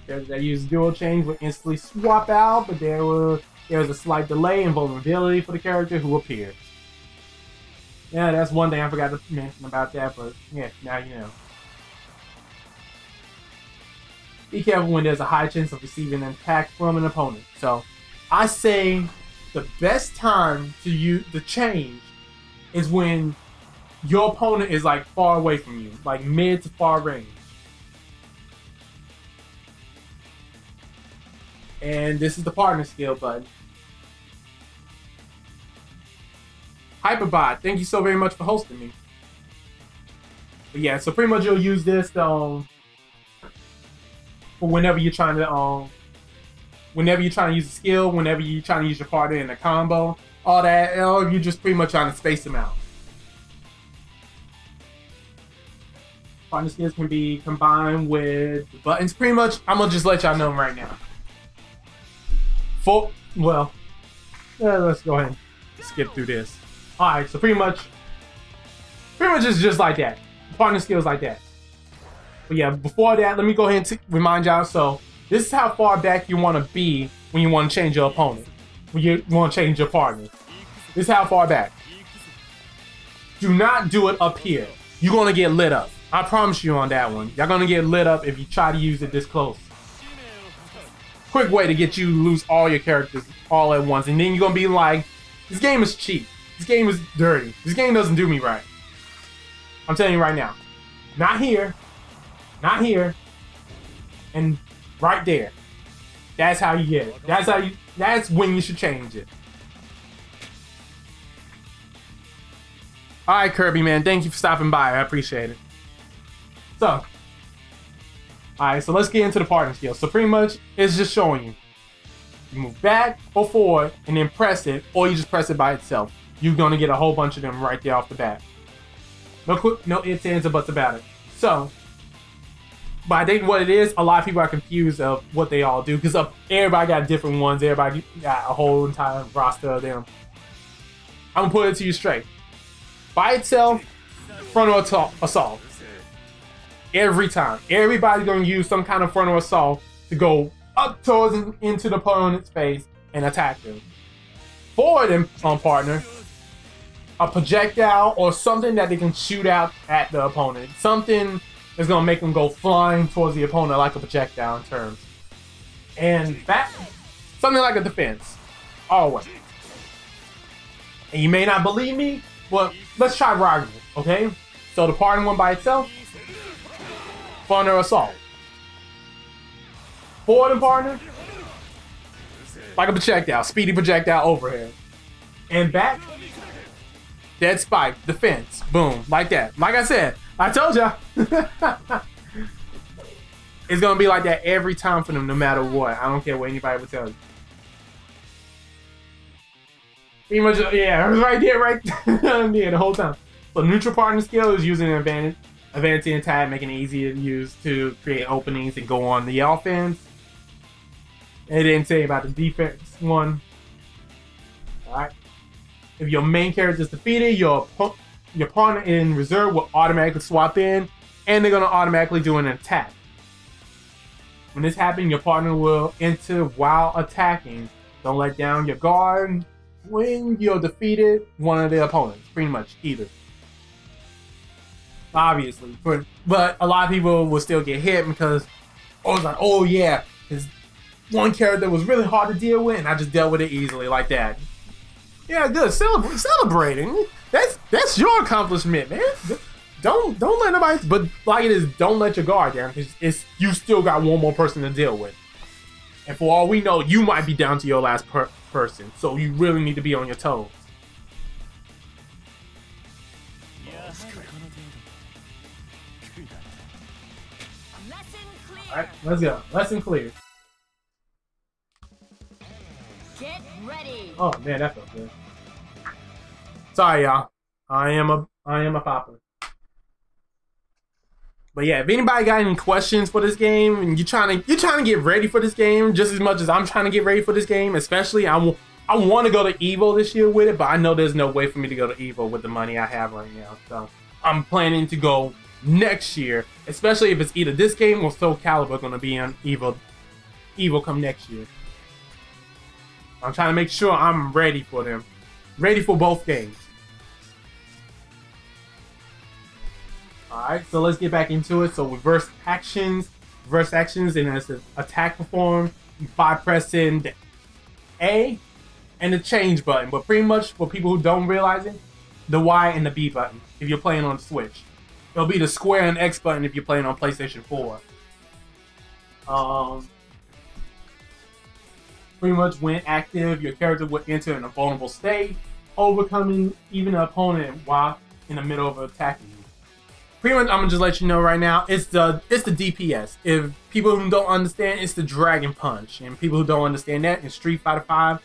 Excellent. That use dual change would instantly swap out, but there was a slight delay and vulnerability for the character who appeared. Yeah, that's one thing I forgot to mention about that, but yeah, now you know. Be careful when there's a high chance of receiving an attack from an opponent. So, I say the best time to use the change is when your opponent is like far away from you, like mid to far range. And this is the partner skill button. Hyperbot, thank you so very much for hosting me. But yeah, so pretty much you'll use this for whenever you're trying to use a skill, whenever you're trying to use your partner in a combo, all that, or you're just pretty much trying to space them out. Partner skills can be combined with the buttons. Pretty much, I'm gonna just let y'all know right now. Let's go ahead and skip through this. Alright, so pretty much it's just like that. Partner skills like that. But yeah, before that, let me go ahead and remind y'all. So this is how far back you want to be when you want to change your opponent. When you want to change your partner. This is how far back. Do not do it up here. You're going to get lit up. I promise you on that one. Y'all going to get lit up if you try to use it this close. Quick way to get you to lose all your characters all at once. And then you're going to be like, this game is cheap. This game is dirty. This game doesn't do me right. I'm telling you right now. Not here. Not here. And right there. That's how you get it. That's when you should change it. Alright, Kirby, man. Thank you for stopping by. I appreciate it. So. Alright, so let's get into the partner skill. So pretty much, it's just showing you. You move back or forward and then press it, or you just press it by itself. You're going to get a whole bunch of them right there off the bat. No ifs, ands, or buts about it. So, but I think what it is, a lot of people are confused of what they all do, because everybody got different ones. Everybody got a whole entire roster of them. I'm going to put it to you straight. By itself, frontal assault. Every time. Everybody's going to use some kind of frontal assault to go up towards and into the opponent's face and attack them. Forward partner, a projectile or something that they can shoot out at the opponent. Something that's going to make them go flying towards the opponent like a projectile in terms. And back, something like a defense. Always. And you may not believe me, but let's try Ragnarok, okay? So the partner one by itself, frontal assault. Forward and partner, like a projectile, speedy projectile overhead. And back, dead spike, defense, boom, like that. Like I said, I told ya. It's gonna be like that every time for them, no matter what. I don't care what anybody would tell you. Pretty much, yeah, it was right there, right there the whole time. So neutral partner skill is using an advancing attack, making it easier to use to create openings and go on the offense. It didn't say about the defense one. Alright. If your main character is defeated, your partner in reserve will automatically swap in, and they're going to automatically do an attack. When this happens, your partner will enter while attacking. Don't let down your guard when you're defeated one of the opponents. Pretty much either. Obviously. But a lot of people will still get hit because, oh yeah, his one character was really hard to deal with, and I just dealt with it easily like that. Yeah, good. Celebrating. That's your accomplishment, man. Don't let nobody. But like it is, don't let your guard down, because you still got one more person to deal with. And for all we know, you might be down to your last person, so you really need to be on your toes. Lesson clear. Alright, let's go. Lesson clear. Get ready. Oh man, that felt good. Sorry y'all. I am a popper. But yeah, if anybody got any questions for this game and you're trying to get ready for this game just as much as I'm trying to get ready for this game, especially I want to go to Evo this year with it, but I know there's no way for me to go to Evo with the money I have right now. So I'm planning to go next year, especially if it's either this game or Soul Calibur going to be on Evo come next year. I'm trying to make sure I'm ready for them. Ready for both games. Alright, so let's get back into it. So reverse actions, and as the attack performed by pressing the A and the change button. But pretty much for people who don't realize it, the Y and the B button if you're playing on the Switch. It'll be the square and X button if you're playing on PlayStation 4. Pretty much when active, your character will enter in a vulnerable state, overcoming even an opponent while in the middle of attacking you. Pretty much, I'm gonna just let you know right now, it's the DPS. If people who don't understand, it's the Dragon Punch. And people who don't understand that, in Street Fighter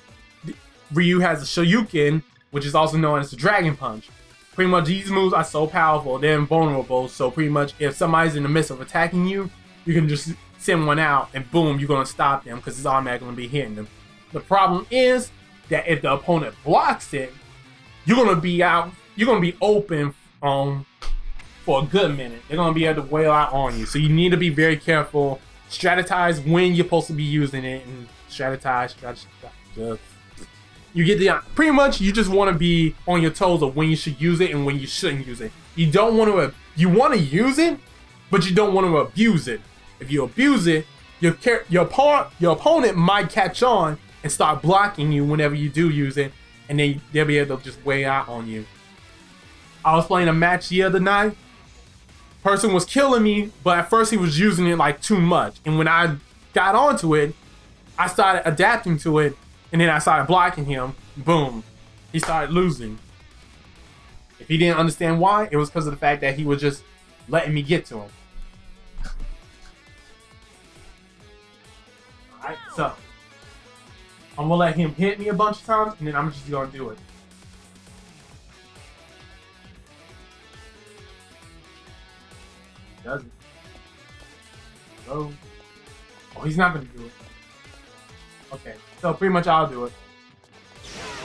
V, Ryu has a Shoryuken, which is also known as the Dragon Punch. Pretty much, these moves are so powerful, they're invulnerable. So pretty much, if somebody's in the midst of attacking you, you can just send one out and boom, you're gonna stop them because it's automatically gonna be hitting them. The problem is that if the opponent blocks it, you're gonna be open for a good minute. They're gonna be able to wail out on you. So you need to be very careful. Strategize when you're supposed to be using it, and strategize. You get the pretty much. You just want to be on your toes of when you should use it and when you shouldn't use it. You don't want to. You want to use it, but you don't want to abuse it. If you abuse it, your opponent might catch on and start blocking you whenever you do use it, and then they'll be able to just weigh out on you. I was playing a match the other night. Person was killing me, but at first he was using it like too much. And when I got onto it, I started adapting to it, and then I started blocking him. Boom. He started losing. If he didn't understand why, it was because of the fact that he was just letting me get to him. Alright, so I'm gonna let him hit me a bunch of times, and then I'm just gonna do it. Does it? Hello? Oh, he's not gonna do it. Okay, so pretty much I'll do it.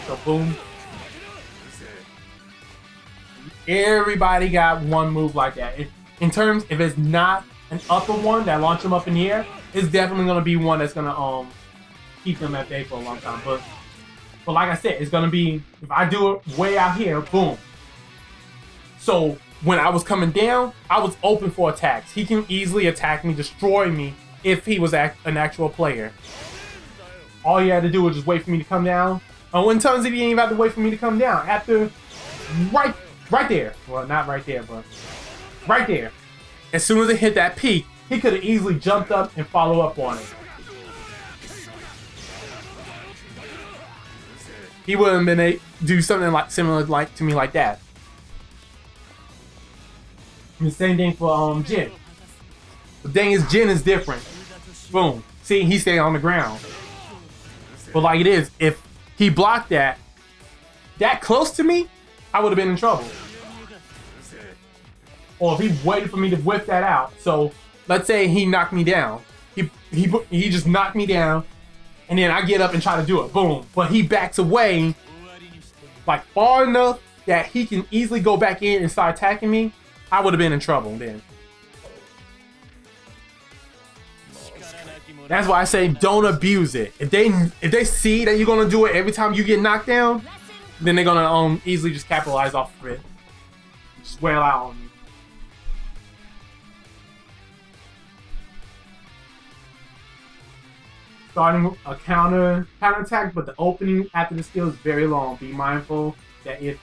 So boom. Everybody got one move like that. In terms, if it's not an upper one that launch them up in the air, it's definitely gonna be one that's gonna keep them at bay for a long time. But like I said, it's gonna be, if I do it way out here, boom. So when I was coming down, I was open for attacks. He can easily attack me, destroy me, if he was an actual player. All you had to do was just wait for me to come down. And in terms of, you didn't even have to wait for me to come down. After, right there. Well, not right there, but right there. As soon as it hit that peak, he could have easily jumped up and followed up on it. He wouldn't have been able to do something similar to me like that. The same thing for Jin. The thing is, Jin is different. Boom. See, he stayed on the ground. But like it is, if he blocked that close to me, I would have been in trouble. Or if he waited for me to whip that out. So let's say he knocked me down. He just knocked me down, and then I get up and try to do it. Boom. But he backs away like far enough that he can easily go back in and start attacking me. I would have been in trouble then. That's why I say don't abuse it. If they see that you're gonna do it every time you get knocked down, then they're gonna easily just capitalize off of it. Just wail out on you. Starting a counter attack, but the opening after the skill is very long. Be mindful that if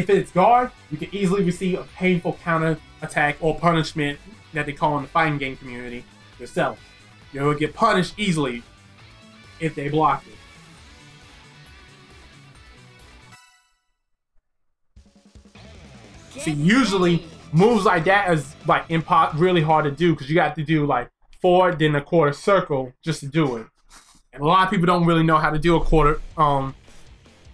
it's guard, you can easily receive a painful counter attack or punishment that they call in the fighting game community yourself. You'll get punished easily if they block it. See, usually moves like that is like really hard to do because you got to do like forward, then a quarter circle just to do it. And a lot of people don't really know how to do a quarter,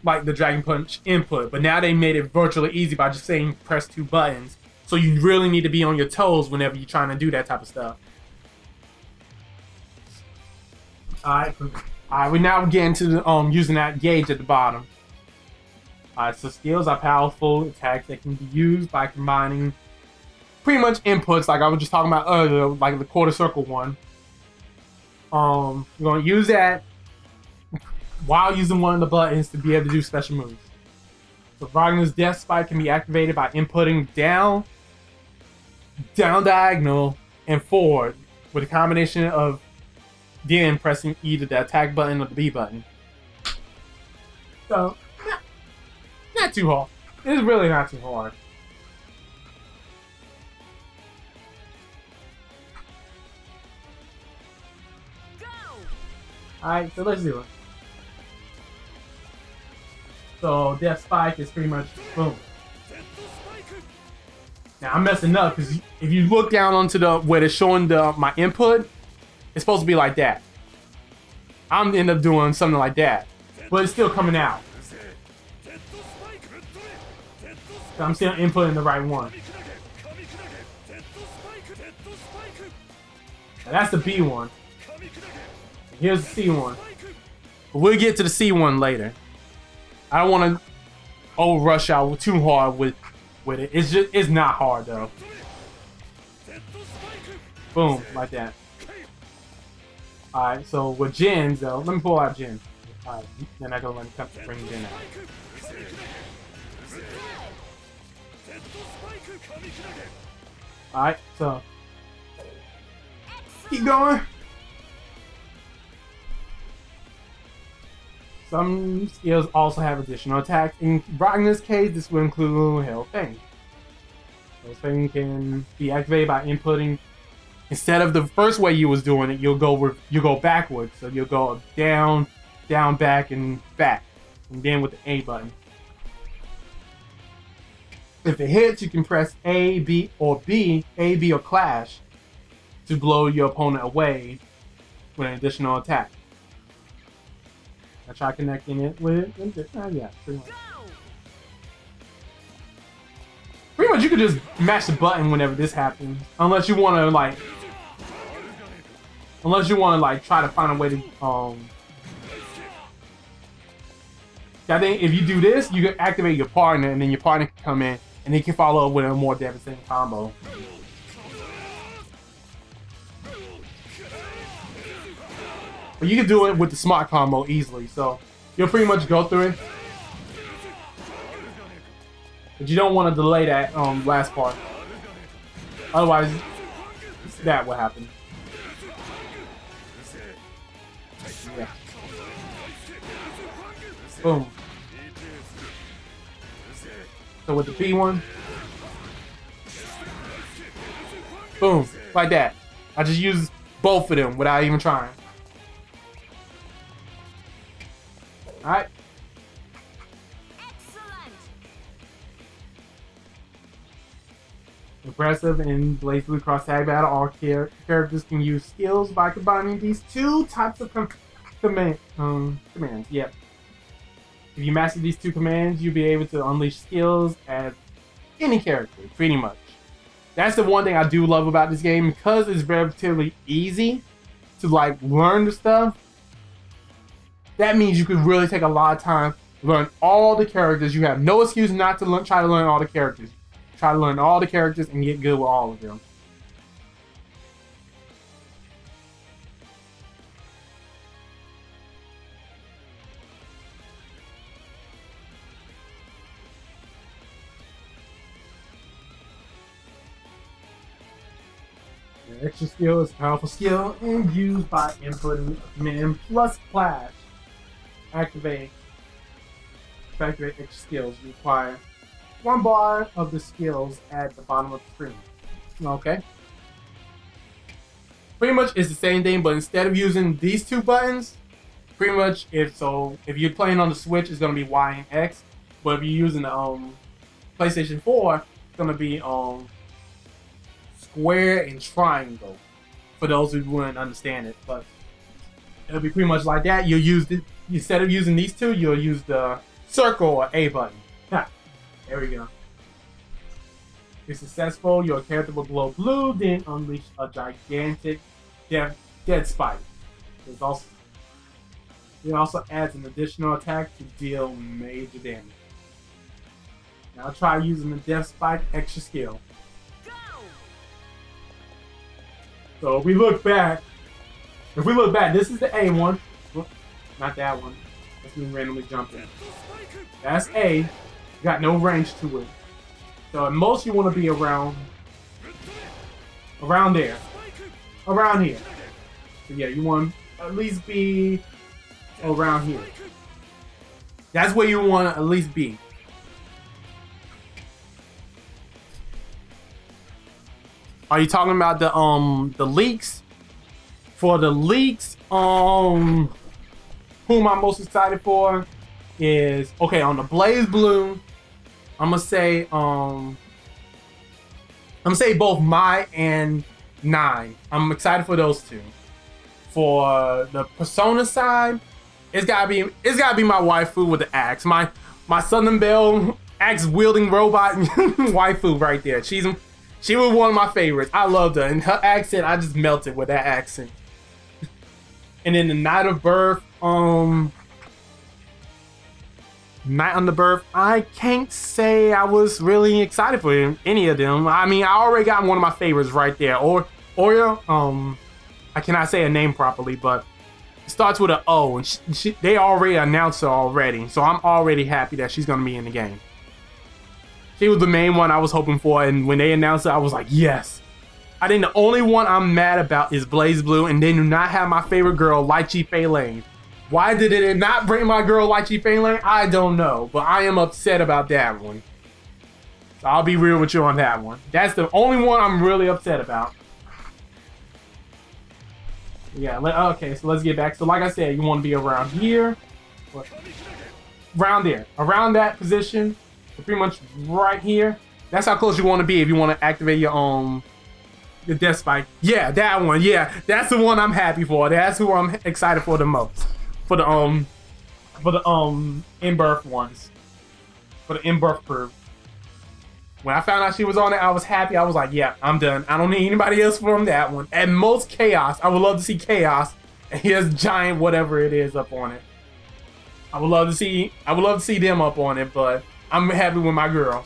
like the Dragon Punch input. But now they made it virtually easy by just saying press 2 buttons. So you really need to be on your toes whenever you're trying to do that type of stuff. Alright, we now get into the, using that gauge at the bottom. Alright, so skills are powerful attacks that can be used by combining pretty much inputs, like I was just talking about earlier, like the quarter circle one. You're going to use that while using one of the buttons to be able to do special moves. So Wagner's Death Spike can be activated by inputting down diagonal, and forward with a combination of then pressing either the attack button or the B button. So, not too hard. It's really not too hard. Alright, so let's do it. So Death Spike is pretty much boom. Now I'm messing up because if you look down onto the where it's showing my input, it's supposed to be like that. I'm gonna end up doing something like that, but it's still coming out. So I'm still inputting the right one. Now that's the B one. Here's the C one. But we'll get to the C one later. I don't want to rush out too hard with it. It's not hard though. Boom, like that. Alright, so with gens though, let me pull out Jin. Alright, then I go let me bring Jin out. Alright, so keep going. Some skills also have additional attacks. In Ragna's case, this will include Hell Fang. Hell Fang can be activated by inputting. Instead of the first way you was doing it, you'll go backwards. So you'll go down, down, back, and then with the A button. If it hits, you can press A, B, or B, A, B, or Clash to blow your opponent away with an additional attack. I try connecting it with yeah, pretty much. Pretty much you could just mash the button whenever this happens. Unless you wanna like try to find a way to I think if you do this, you can activate your partner and then your partner can come in and he can follow up with a more devastating combo. But you can do it with the smart combo easily, so you'll pretty much go through it. But you don't want to delay that last part. Otherwise, that will happen. Yeah. Boom. So with the B one, boom, like that. I just use both of them without even trying. Alright. Excellent. Impressive and Blaze Blue Cross Tag Battle. All characters can use skills by combining these two types of commands. Yep. If you master these two commands, you'll be able to unleash skills as any character, pretty much. That's the one thing I do love about this game, because it's relatively easy to like learn the stuff. That means you could really take a lot of time to learn all the characters. You have no excuse not to try to learn all the characters. Try to learn all the characters and get good with all of them. The extra skill is a powerful skill and used by inputting command plus Clash. Activate extra skills. You require one bar of the skills at the bottom of the screen. Okay. Pretty much it's the same thing, but instead of using these two buttons, pretty much if you're playing on the Switch, it's gonna be Y and X. But if you're using the PlayStation 4, it's gonna be square and triangle. for those who wouldn't understand it, but it'll be pretty much like that. You'll use it instead of using these two, you'll use the circle or A button. Ha, there we go. If successful, your character will glow blue, then unleash a gigantic dead spike. It also adds an additional attack to deal major damage. Now try using the death spike extra skill. So if we look back, this is the A one. Not that one. That's me randomly jumping. That's A. Got no range to it. So at most you want to be around there. Around here. So yeah, you want to at least be around here. That's where you want to at least be. Are you talking about the leaks? For the leaks, whom I'm most excited for is, okay, on the Blaze Blue, I'm gonna say both Mai and Nine. I'm excited for those two. For the Persona side, it's gotta be my waifu with the axe. My Southern Belle axe wielding robot waifu right there. She was one of my favorites. I loved her, and her accent, I just melted with that accent. And then the Night of Birth, Night on the Birth, I can't say I was really excited for any of them. I mean, I already got one of my favorites right there. Oya, I cannot say her name properly, but it starts with an O, and they already announced her already, so I'm already happy that she's gonna be in the game. She was the main one I was hoping for, and when they announced it, I was like, yes. I think the only one I'm mad about is Blaze Blue, and they do not have my favorite girl, Lychee Fei Lane. Why did it not bring my girl Lychee Fei Lane? I don't know, but I am upset about that one. So I'll be real with you on that one. That's the only one I'm really upset about. Yeah, okay, so let's get back. So like I said, you want to be around here. Around there. Around that position. So pretty much right here. That's how close you want to be if you want to activate your death spike. Yeah, that one. Yeah, that's the one I'm happy for. That's who I'm excited for the most. For the in-birth ones. For the in-birth crew. When I found out she was on it, I was happy. I was like, yeah, I'm done. I don't need anybody else from that one. At most, Chaos. I would love to see Chaos. And he has giant whatever it is up on it. I would love to see them up on it, but I'm happy with my girl.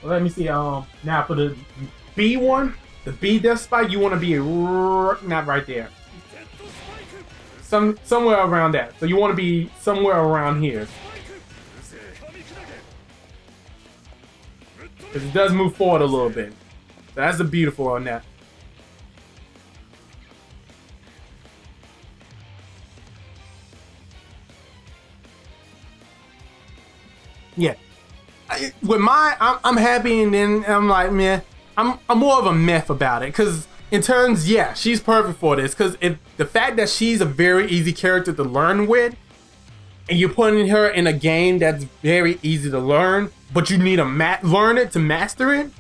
Well, let me see. Now for the B one, the B death spike, you want to be not right there. Somewhere around that. So you want to be somewhere around here. Because it does move forward a little bit. So that's the beautiful on that. Yeah. With mine, I'm happy, and then I'm like, man, I'm more of a meh about it. Because in terms, yeah, she's perfect for this. Because the fact that she's a very easy character to learn with, and you're putting her in a game that's very easy to learn, but you need to learn it to master it,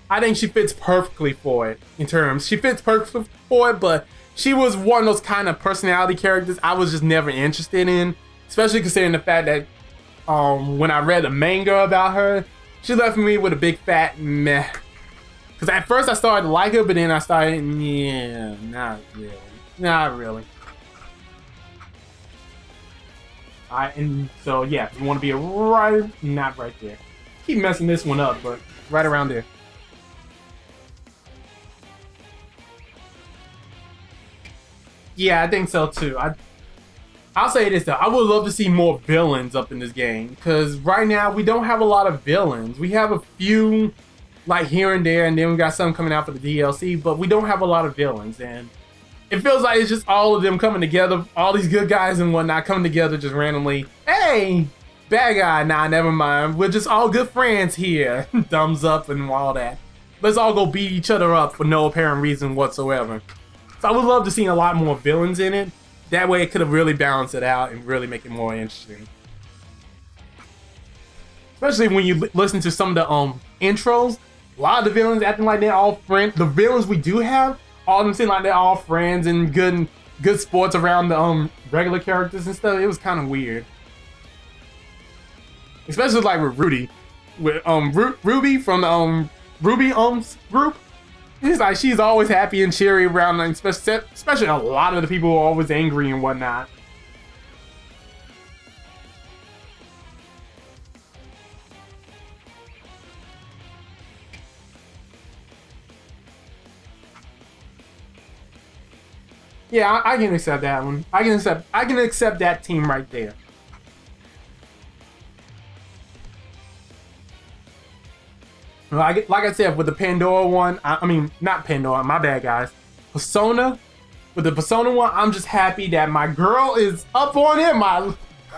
I think she fits perfectly for it. In terms, she fits perfectly for it, but she was one of those kind of personality characters I was just never interested in. Especially considering the fact that when I read a manga about her, she left me with a big fat meh. Because at first I started to like her, but then I started, yeah, not really. Not really. And so yeah, you want to be not right there. Keep messing this one up, but right around there. Yeah, I think so too. I'll say this though, I would love to see more villains up in this game, because right now we don't have a lot of villains. We have a few like here and there, and then we got some coming out for the DLC, but we don't have a lot of villains, and it feels like it's just all of them coming together, all these good guys and whatnot coming together just randomly. Hey, bad guy, nah, never mind. We're just all good friends here. Thumbs up and all that. Let's all go beat each other up for no apparent reason whatsoever. So I would love to see a lot more villains in it. That way it could have really balanced it out and really make it more interesting. especially when you listen to some of the intros. A lot of the villains acting like they're all friends. The villains we do have, all of them seem like they're all friends and good sports around the regular characters and stuff. It was kind of weird, especially like with Rudy, with Ruby from the Ruby group. It's like she's always happy and cheery around, like, especially a lot of the people who are always angry and whatnot. Yeah, I can accept that one. I can accept that team right there. Like I said, with the Pandora one, I mean, not Pandora, my bad, guys. Persona, with the Persona one, I'm just happy that my girl is up on it.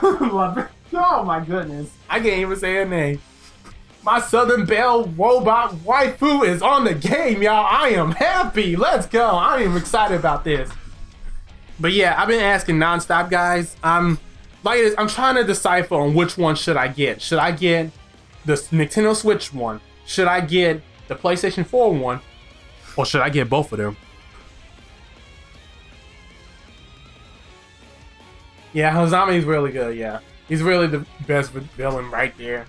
Oh my goodness, I can't even say her name. My Southern Belle robot waifu is on the game, y'all. I am happy. Let's go. I am excited about this. But yeah, I've been asking nonstop, guys. I'm trying to decipher on which one should I get. Should I get the Nintendo Switch one? Should I get the PlayStation 4 one? Or should I get both of them? Yeah, Hazami is really good, yeah. He's really the best villain right there.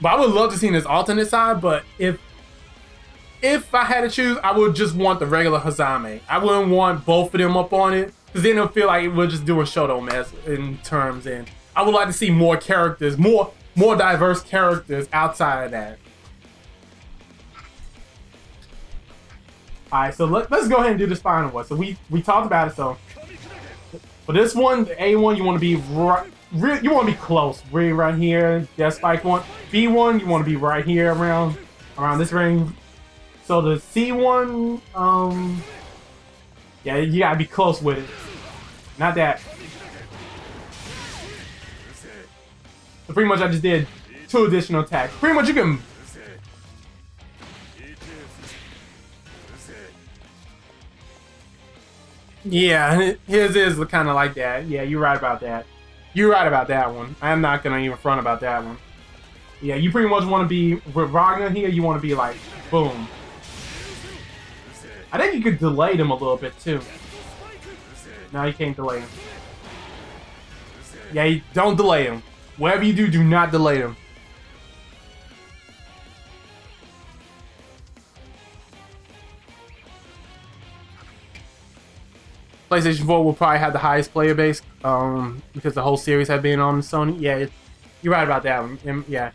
But I would love to see this alternate side, but if I had to choose, I would just want the regular Hazami. I wouldn't want both of them up on it, because then it'll feel like we're just doing Shoto mess in terms, and I would like to see more characters, more diverse characters outside of that. Alright, so let's go ahead and do this final one. So we talked about it, so for this one, the A1, you want to be you want to be close, really right here. Death Spike one. B1, you want to be right here around this range. So the C1, yeah, you gotta be close with it. Not that. So pretty much I just did 2 additional attacks. Pretty much you can... Yeah, his is kind of like that. Yeah, you're right about that. You're right about that one. I'm not gonna even front about that one. Yeah, you pretty much want to be... With Ragnar here, you want to be like, boom. I think you could delay them a little bit too. No, you can't delay them. Yeah, don't delay them. Whatever you do, do not delay them. PlayStation 4 will probably have the highest player base because the whole series had been on Sony. Yeah, you're right about that one. Yeah.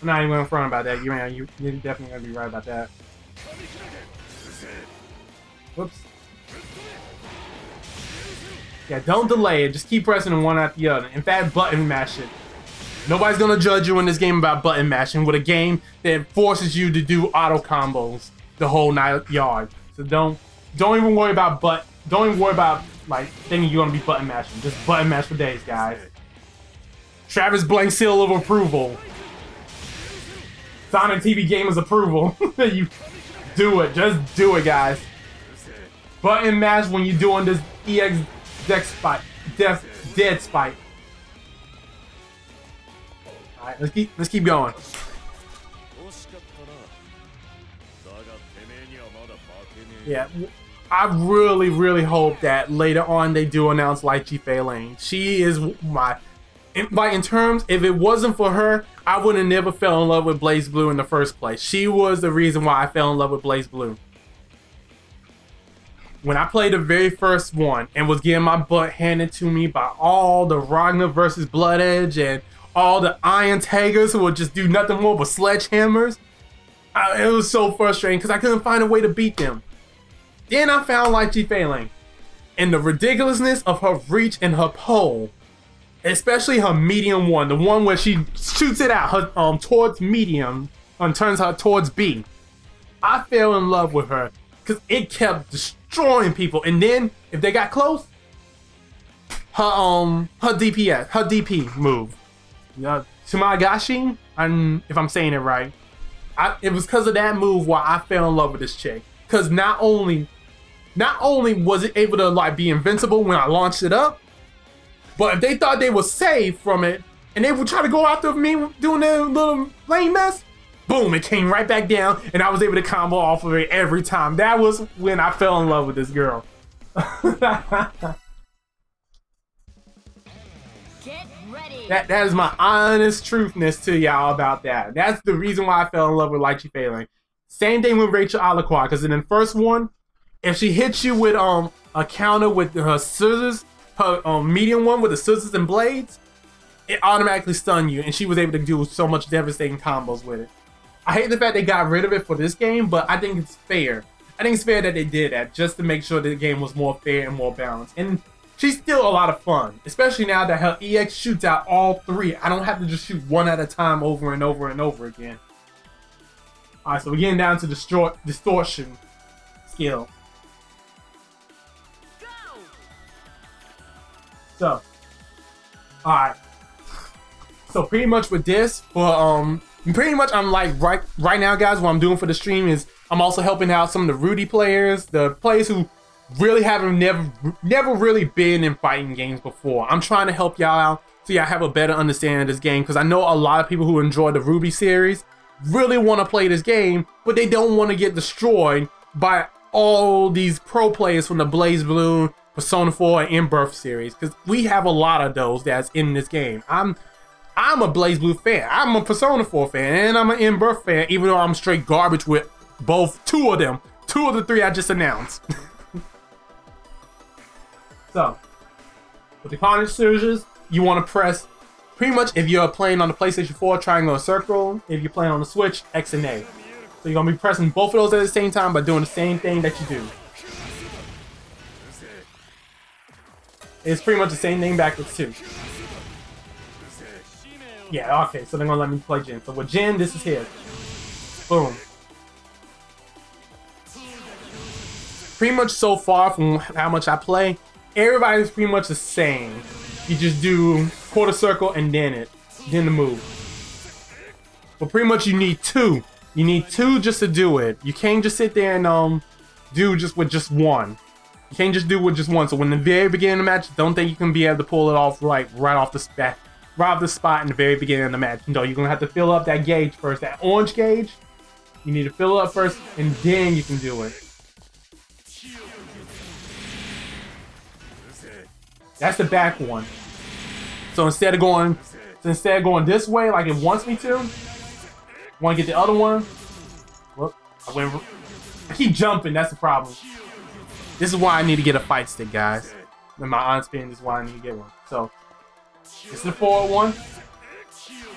I'm not even going to front about that. You're definitely going to be right about that. Whoops. Yeah, don't delay it. Just keep pressing them one after the other. In fact, button mash it. Nobody's gonna judge you in this game about button mashing with a game that forces you to do auto combos the whole night yard. So don't even worry about like thinking you're gonna be button mashing. Just button mash for days, guys. Travis blank seal of approval. Sonictbgamer's approval. You do it. Just do it, guys. Button mash when you're doing this EX dead spike. Alright, let's keep going. Yeah, I really hope that later on they do announce Lychee Fei Lane. She is in terms, if it wasn't for her, I would have never fell in love with BlazBlue in the first place. She was the reason why I fell in love with BlazBlue. When I played the very first one and was getting my butt handed to me by all the Ragnar versus Blood Edge and all the Iron Tigers who would just do nothing more but sledgehammers, it was so frustrating because I couldn't find a way to beat them. Then I found Lychee Fei Lane, and the ridiculousness of her reach and her pole, especially her medium one, the one where she shoots it out her, towards medium and turns her towards B. I fell in love with her because it kept destroying people, and then if they got close, her DP move, Tamagashi, if I'm saying it right, it was because of that move why I fell in love with this chick. Because not only was it able to like be invincible when I launched it up, but if they thought they were safe from it, and they would try to go after me doing their little lane mess. Boom, it came right back down, and I was able to combo off of it every time. That was when I fell in love with this girl. Get ready. That is my honest truthness to y'all about that. That's the reason why I fell in love with Lychee Fei Ling. Same thing with Rachel Alaqua, because in the first one, if she hits you with a counter with her scissors, her medium one with the scissors and blades, it automatically stunned you, and she was able to do so much devastating combos with it. I hate the fact they got rid of it for this game, but I think it's fair. I think it's fair that they did that, just to make sure that the game was more fair and more balanced. And she's still a lot of fun, especially now that her EX shoots out all three. I don't have to just shoot one at a time over and over and over again. Alright, so we're getting down to distortion skill. Go. So, alright. So pretty much with this, but pretty much I'm like right now, guys, what I'm doing for the stream is I'm also helping out some of the Rudy players, the players who really haven't never really been in fighting games before. I'm trying to help y'all out so y'all have a better understanding of this game, because I know a lot of people who enjoy the Ruby series really want to play this game, but they don't want to get destroyed by all these pro players from the Blaze Blue, Persona 4, and In-Birth series, because we have a lot of those that's in this game. I'm a Blaze Blue fan, I'm a Persona 4 fan, and I'm an In-Birth fan, even though I'm straight garbage with two of them. Two of the three I just announced. So, with the Carnage Surges, you want to press, pretty much if you're playing on the PlayStation 4, triangle or circle. If you're playing on the Switch, X and A. So you're going to be pressing both of those at the same time by doing the same thing that you do. It's pretty much the same thing backwards too. Yeah, okay, so they're going to let me play Jin. So with Jin, this is his. Boom. Pretty much so far from how much I play, everybody's pretty much the same. You just do quarter circle and then the move. But pretty much you need two. You need two just to do it. You can't just sit there and do just with just one. You can't just do with just one. So when the very beginning of the match, don't think you can be able to pull it off right off the spot in the very beginning of the match. No, you're gonna have to fill up that gauge first. That orange gauge, you need to fill it up first, and then you can do it. That's the back one. So instead of going this way like it wants me to, want to get the other one. Whoop, I keep jumping. That's the problem. This is why I need to get a fight stick, guys. In my honest opinion, this is why I need to get one. So this is the forward one.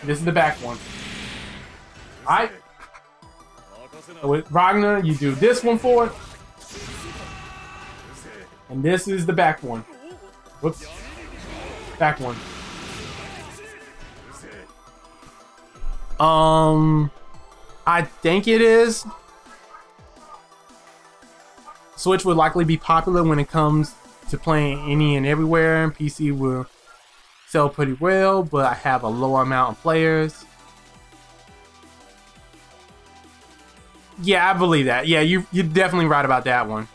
This is the back one. All right. So with Ragnar, you do this one forward, and this is the back one. Whoops. Back one. I think it is. Switch would likely be popular when it comes to playing any and everywhere. PC will sell pretty well, but I have a low amount of players. Yeah, I believe that. Yeah, you're definitely right about that one.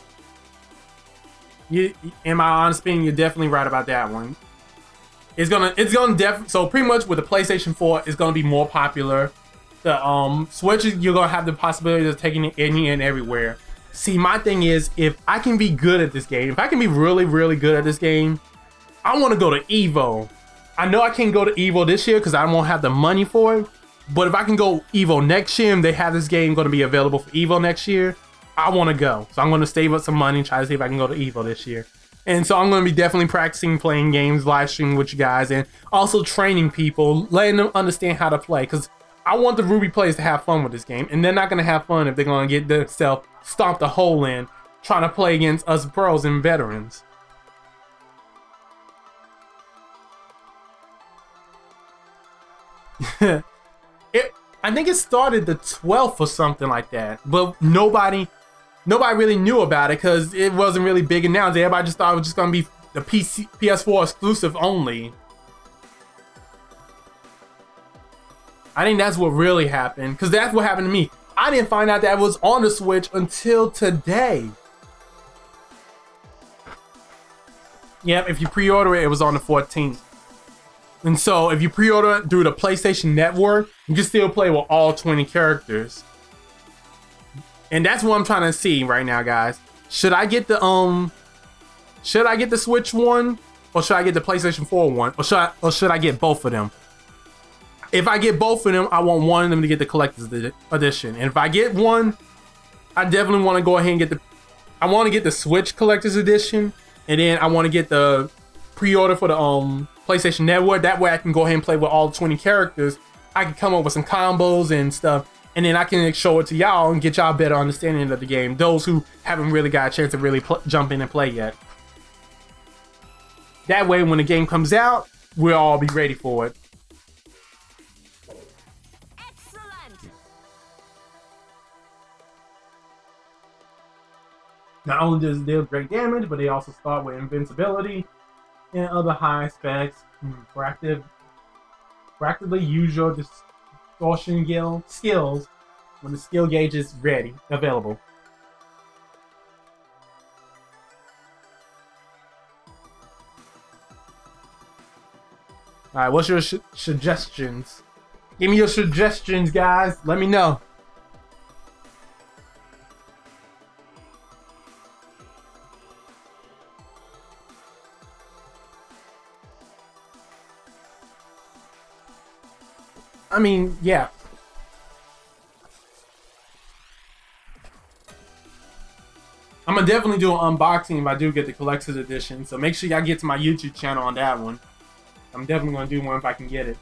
In my honest opinion, you're definitely right about that one. It's gonna so pretty much with the PlayStation 4, it's gonna be more popular. The Switch, you're gonna have the possibility of taking it any and everywhere. See, my thing is, if I can be good at this game, if I can be really, really good at this game, I want to go to Evo. I know I can't go to Evo this year because I won't have the money for it. But if I can go Evo next year and they have this game going to be available for Evo next year, I want to go. So I'm going to save up some money and try to see if I can go to Evo this year. And so I'm going to be definitely practicing playing games, live streaming with you guys, and also training people, letting them understand how to play. Because I want the Ruby players to have fun with this game. And they're not going to have fun if they're going to get themselves stomped a hole in trying to play against us pros and veterans. I think it started the 12th or something like that, but nobody really knew about it because it wasn't really big announced. Everybody just thought it was just gonna be the PS4 exclusive only. I think that's what really happened, because that's what happened to me. I didn't find out that it was on the Switch until today. Yep, if you pre-order it, it was on the 14th. And so if you pre-order through the PlayStation Network, you can still play with all 20 characters. And that's what I'm trying to see right now, guys. Should I get the Switch one, or should I get the PlayStation 4 one, or should I get both of them? If I get both of them, I want one of them to get the collector's edition. And if I get one, I definitely want to go ahead and get I want to get the Switch collector's edition, and then I want to get the pre-order for the PlayStation Network. That way I can go ahead and play with all 20 characters. I can come up with some combos and stuff, and then I can show it to y'all and get y'all a better understanding of the game. Those who haven't really got a chance to really jump in and play yet. That way, when the game comes out, we'll all be ready for it. Excellent. Not only does it deal great damage, but they also start with invincibility and other high specs. Proactively use your distortion skills when the skill gauge is available. Alright, what's your suggestions? Give me your suggestions, guys. Let me know. I mean, yeah. I'm gonna definitely do an unboxing if I do get the collector's edition, so make sure y'all get to my YouTube channel on that one. I'm definitely gonna do one if I can get it.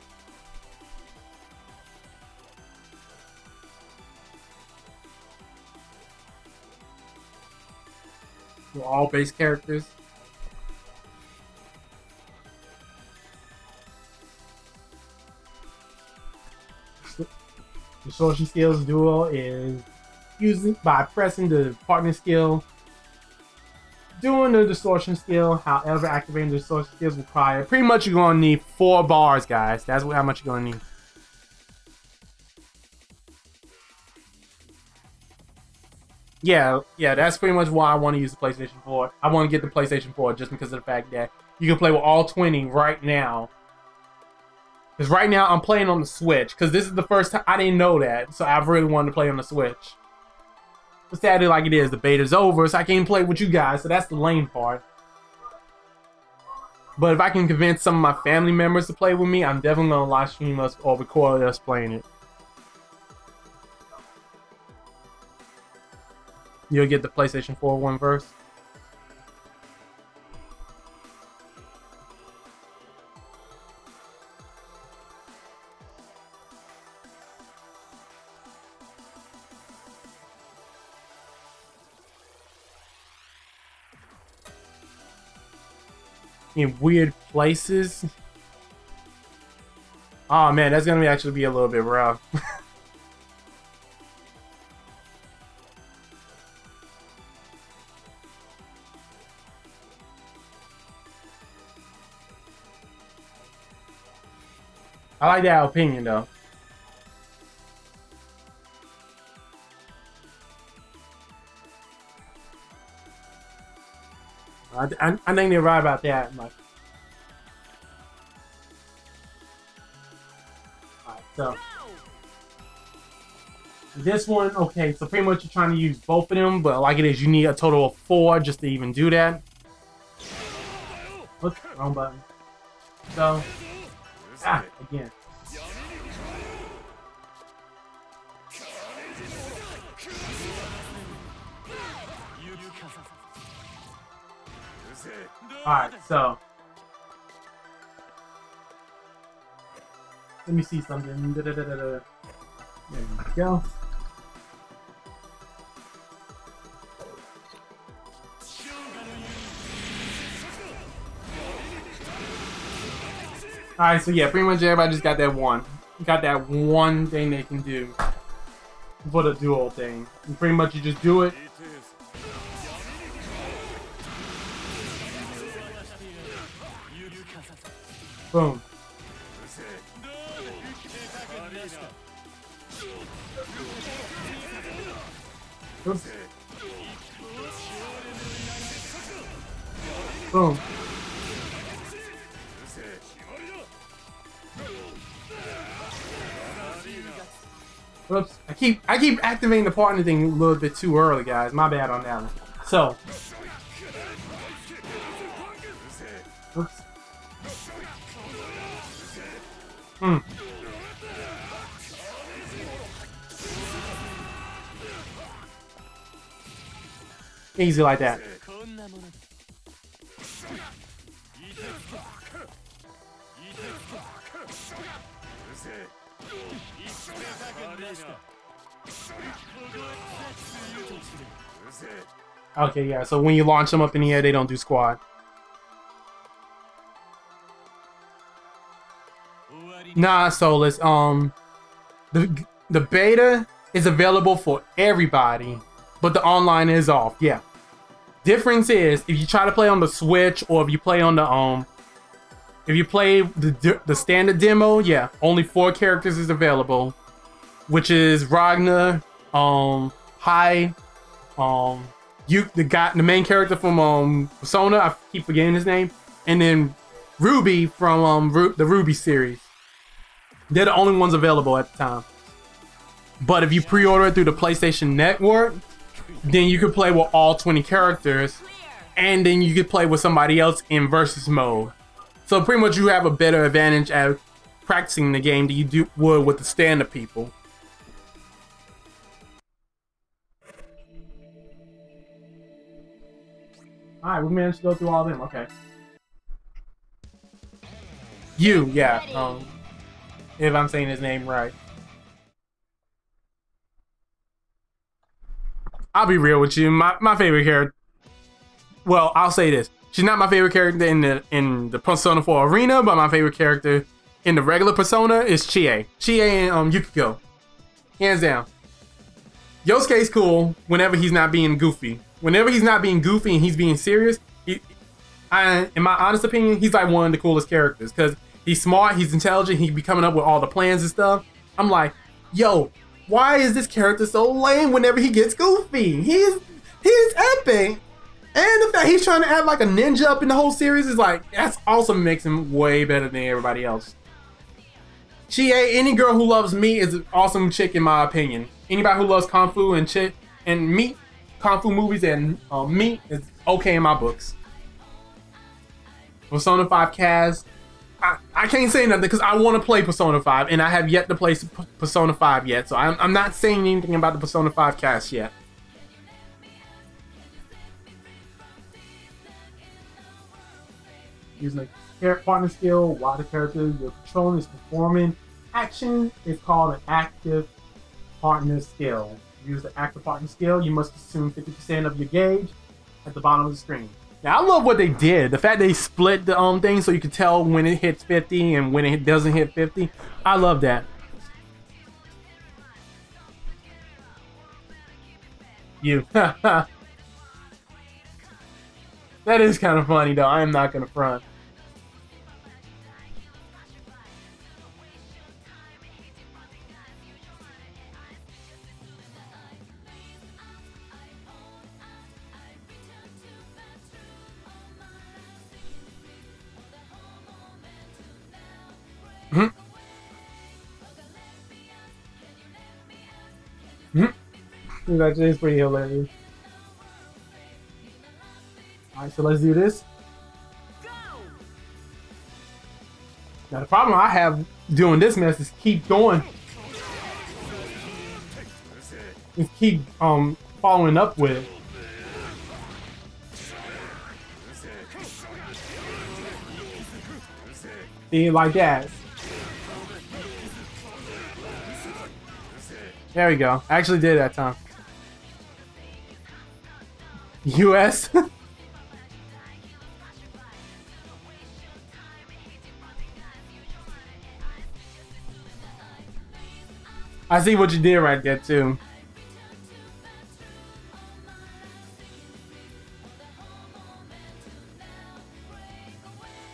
For all base characters. Distortion skills duo is using by pressing the partner skill. Doing the distortion skill, however, activating the distortion skills require. Pretty much you're gonna need 4 bars, guys. That's how much you're gonna need. Yeah, that's pretty much why I want to use the PlayStation 4. I want to get the PlayStation 4 just because of the fact that you can play with all 20 right now. Because right now I'm playing on the Switch. Because this is the first time I didn't know that, so I've really wanted to play on the Switch. But sadly, like it is, the beta's over, so I can't play with you guys. So that's the lame part. But if I can convince some of my family members to play with me, I'm definitely gonna live stream us or record us playing it. You'll get the PlayStation 4 one first. In weird places. Oh man, that's gonna actually be a little bit rough. I like that opinion though. I think they're right about that. Like, alright, so this one, okay, so pretty much you're trying to use both of them, but like it is, you need a total of 4 just to even do that. Oops, wrong button. So, again. Alright, so let me see something. There we go. Alright, so yeah, pretty much everybody just got that one. Got that one thing they can do for the dual thing. And pretty much you just do it. Boom. Oops. Boom. I keep activating the partner thing a little bit too early, guys. My bad on that one. So, oops. Easy like that. Okay, yeah, so when you launch them up in the air, they don't do squad. Nah, Solus, the beta is available for everybody, but the online is off, yeah. Difference is, if you try to play on the Switch, or if you play on the, if you play the standard demo, yeah, only 4 characters is available, which is Ragnar, Hyde, the main character from Persona, I keep forgetting his name, and then Ruby from the Ruby series. They're the only ones available at the time. But if you pre-order it through the PlayStation Network, then you could play with all 20 characters, and then you could play with somebody else in versus mode. So pretty much you have a better advantage at practicing the game than you would with the standard people. Alright, we managed to go through all of them, okay. Yeah, if I'm saying his name right. I'll be real with you, my favorite character, well, I'll say this. She's not my favorite character in the Persona 4 arena, but my favorite character in the regular Persona is Chie. Chie and Yukiko. Hands down. Yosuke's cool whenever he's not being goofy. Whenever he's not being goofy and he's being serious, in my honest opinion, he's like one of the coolest characters. Because he's smart, he's intelligent, he be coming up with all the plans and stuff. I'm like, yo, why is this character so lame whenever he gets goofy? He's epic. And the fact he's trying to act like a ninja up in the whole series is like, that's also makes him way better than everybody else. Chie, any girl who loves meat is an awesome chick in my opinion. Anybody who loves Kung Fu and meat, Kung Fu movies and meat is okay in my books. Persona 5 Kaz, I can't say nothing because I want to play Persona 5 and I have yet to play Persona 5 yet. So I'm not saying anything about the Persona 5 cast yet. Using a partner skill while the character you're controlling is performing action is called an active partner skill. Use the active partner skill, you must consume 50% of your gauge at the bottom of the screen. Now I love what they did. The fact they split the thing so you can tell when it hits 50 and when it doesn't hit 50. I love that. You. That is kind of funny though, I am not gonna front. That is pretty hilarious. Alright, so let's do this. Now the problem I have doing this mess is keep going. Just keep following up with it. See, like that. There we go. I actually did that time. US? I see what you did right there too.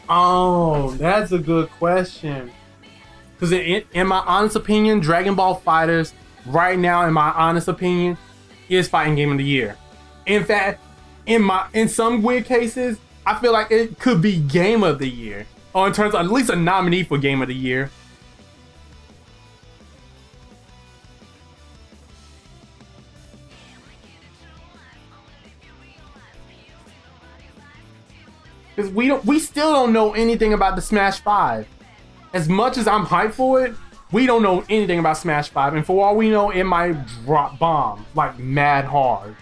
Oh, that's a good question. Because in my honest opinion, Dragon Ball FighterZ right now, in my honest opinion, is fighting game of the year. In fact, in some weird cases, I feel like it could be game of the year, or in terms of at least a nominee for game of the year. Because we still don't know anything about the Smash 5. As much as I'm hyped for it, we don't know anything about Smash 5. And for all we know, it might drop bombs like mad hard.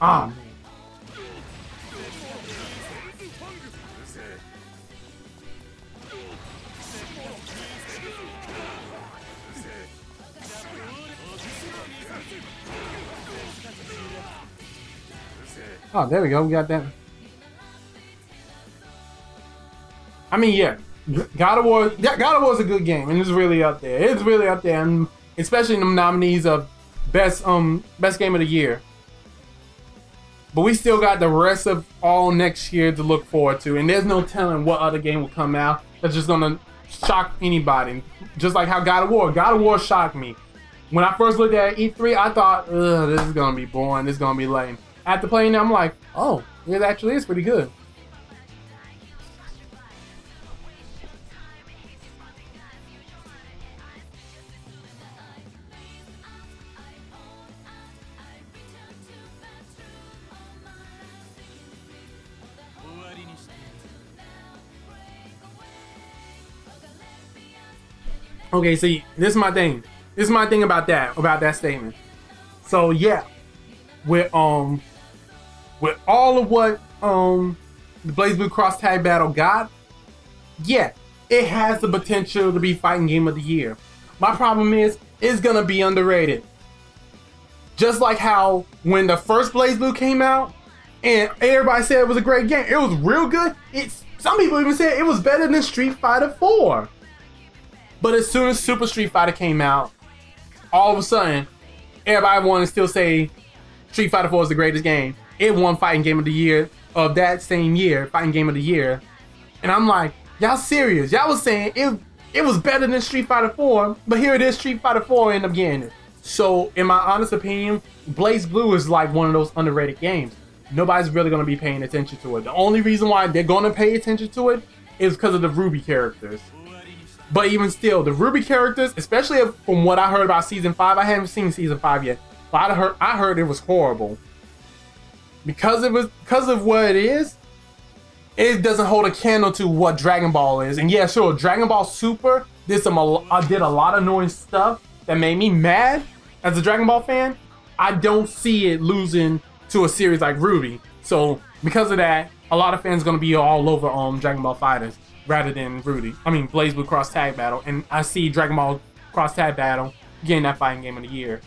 Ah, man. Oh, there we go. We got that. I mean, yeah, God of War is a good game, and it's really up there. It's really up there, and especially in the nominees of best game of the year. But we still got the rest of all next year to look forward to, and there's no telling what other game will come out that's just gonna shock anybody. Just like how God of War shocked me. When I first looked at E3, I thought, ugh, this is gonna be boring. This is gonna be lame. After playing it, I'm like, oh, it actually is pretty good. Okay, see, this is my thing. This is my thing about that statement. So yeah, with all of what the BlazBlue Cross Tag Battle got, yeah, it has the potential to be fighting game of the year. My problem is, it's gonna be underrated. Just like how when the first BlazBlue came out, and everybody said it was a great game, it was real good. Some people even said it was better than Street Fighter 4. But as soon as Super Street Fighter came out, all of a sudden, everybody wanted to still say Street Fighter 4 is the greatest game. It won Fighting Game of the Year of that same year, Fighting Game of the Year. And I'm like, y'all serious? Y'all was saying it was better than Street Fighter 4, but here it is, Street Fighter 4 ended up getting it. So, in my honest opinion, BlazBlue is like one of those underrated games. Nobody's really going to be paying attention to it. The only reason why they're going to pay attention to it is because of the Ruby characters. But even still, the Ruby characters, especially from what I heard about Season 5, I haven't seen Season 5 yet, but I heard it was horrible. Because of what it is, it doesn't hold a candle to what Dragon Ball is. And yeah, sure, Dragon Ball Super did a lot of annoying stuff that made me mad as a Dragon Ball fan. I don't see it losing to a series like Ruby. So because of that, a lot of fans are gonna be all over Dragon Ball Fighters rather than BlazBlue Cross Tag Battle, and I see Dragon Ball Cross Tag Battle getting that Fighting Game of the Year.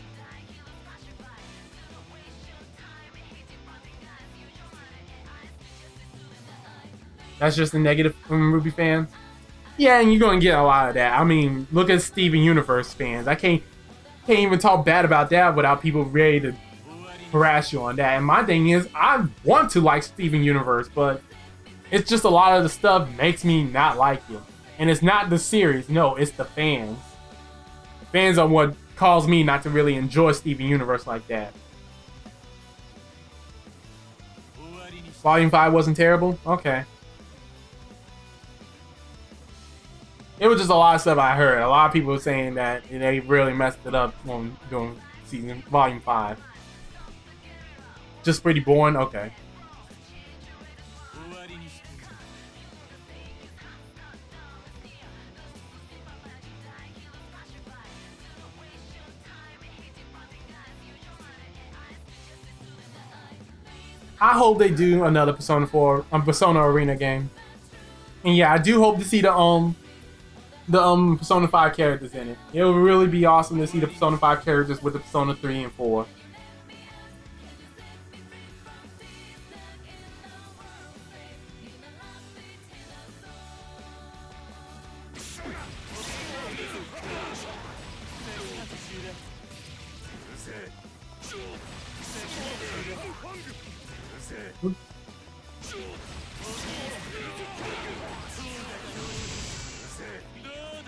That's just a negative from Ruby fans. Yeah, and you're gonna get a lot of that. I mean, look at Steven Universe fans. I can't even talk bad about that without people ready to harass you on that. And my thing is, I want to like Steven Universe, but it's just a lot of the stuff makes me not like it. And it's not the series, no, it's the fans. The fans are what cause me not to really enjoy Steven Universe like that. Volume 5 wasn't terrible? Okay. It was just a lot of stuff I heard. A lot of people were saying that they really messed it up on doing Volume 5. Just pretty boring? Okay. I hope they do another Persona 4, Persona Arena game. And yeah, I do hope to see the Persona 5 characters in it. It would really be awesome to see the Persona 5 characters with the Persona 3 and 4.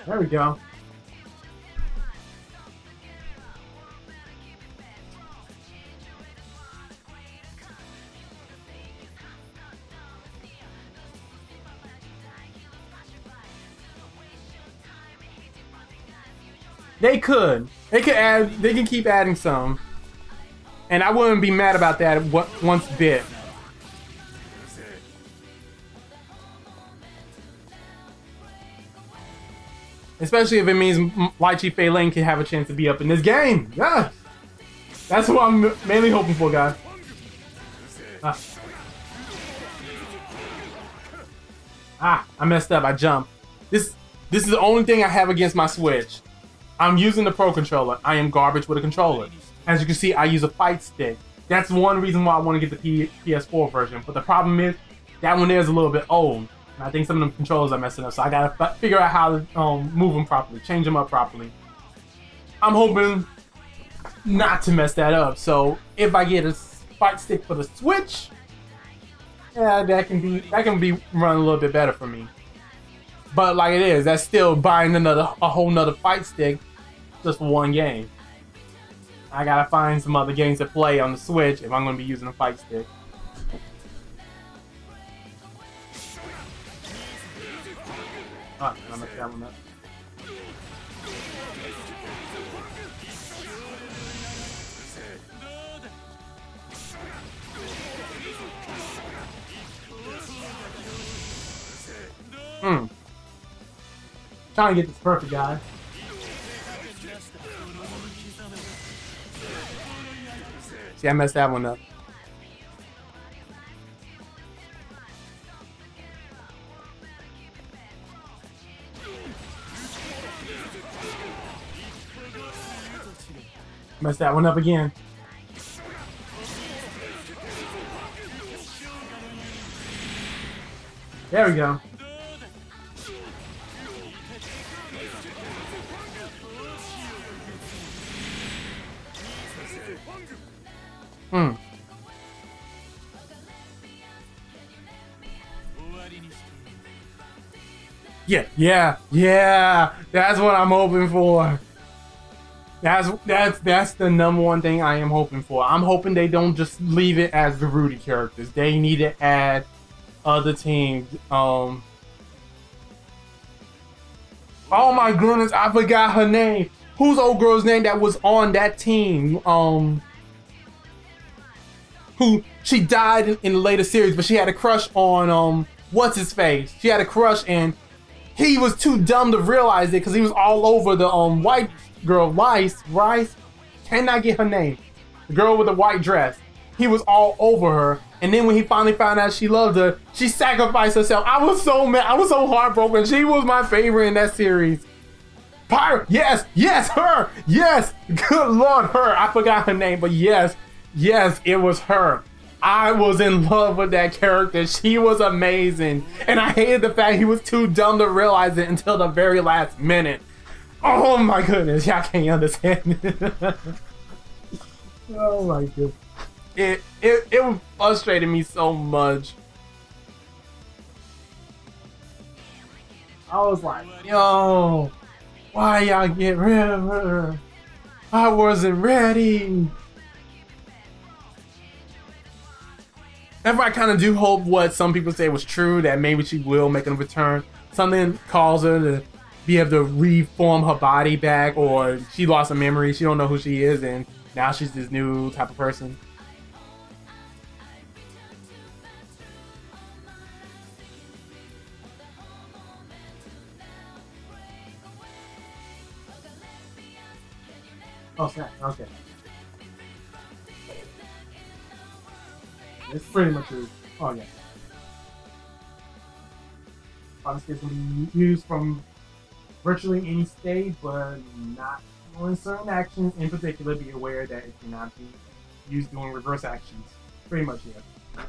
There we go. They could. They could add. They can keep adding some, and I wouldn't be mad about that once bit. Especially if it means Lychee Fei Lane can have a chance to be up in this game. Yeah, that's what I'm mainly hoping for, guys. I messed up. I jumped. This is the only thing I have against my Switch. I'm using the Pro Controller. I am garbage with a controller. As you can see, I use a fight stick. That's one reason why I want to get the PS4 version. But the problem is, that one there is a little bit old. And I think some of the controllers are messing up. So I gotta figure out how to move them properly, change them up properly. I'm hoping not to mess that up. So if I get a fight stick for the Switch, yeah, that can be run a little bit better for me. But like it is, that's still buying a whole nother fight stick just for one game. I gotta find some other games to play on the Switch if I'm gonna be using a fight stick. I messed that one up. Trying to get this perfect, guy. See, I messed that one up. Messed that one up again. There we go. Yeah. That's what I'm hoping for. That's the number one thing I am hoping for. I'm hoping they don't just leave it as the Rudy characters. They need to add other teams. Oh my goodness, I forgot her name. Who's old girl's name that was on that team? Who she died in the later series, but she had a crush on what's his face? She had a crush and he was too dumb to realize it because he was all over the white girl, Rice. Cannot get her name. The girl with the white dress. He was all over her. And then when he finally found out she loved her, she sacrificed herself. I was so mad. I was so heartbroken. She was my favorite in that series. Pyre. Yes, her. Yes. Good Lord, her. I forgot her name, but yes, it was her. I was in love with that character. She was amazing. And I hated the fact he was too dumb to realize it until the very last minute. Oh my goodness, y'all can't understand it. Oh my goodness. It frustrated me so much. I was like, yo, why y'all get rid of her? I wasn't ready. Therefore, I kind of do hope what some people say was true, that maybe she will make a return. Something calls her to be able to reform her body back, or she lost her memory, she don't know who she is, and now she's this new type of person. Oh, snap. Okay. It's pretty much a... Oh, yeah. Obviously, it's going to be used from virtually any state, but not doing certain actions. In particular, be aware that it cannot be used doing reverse actions. Pretty much, yeah.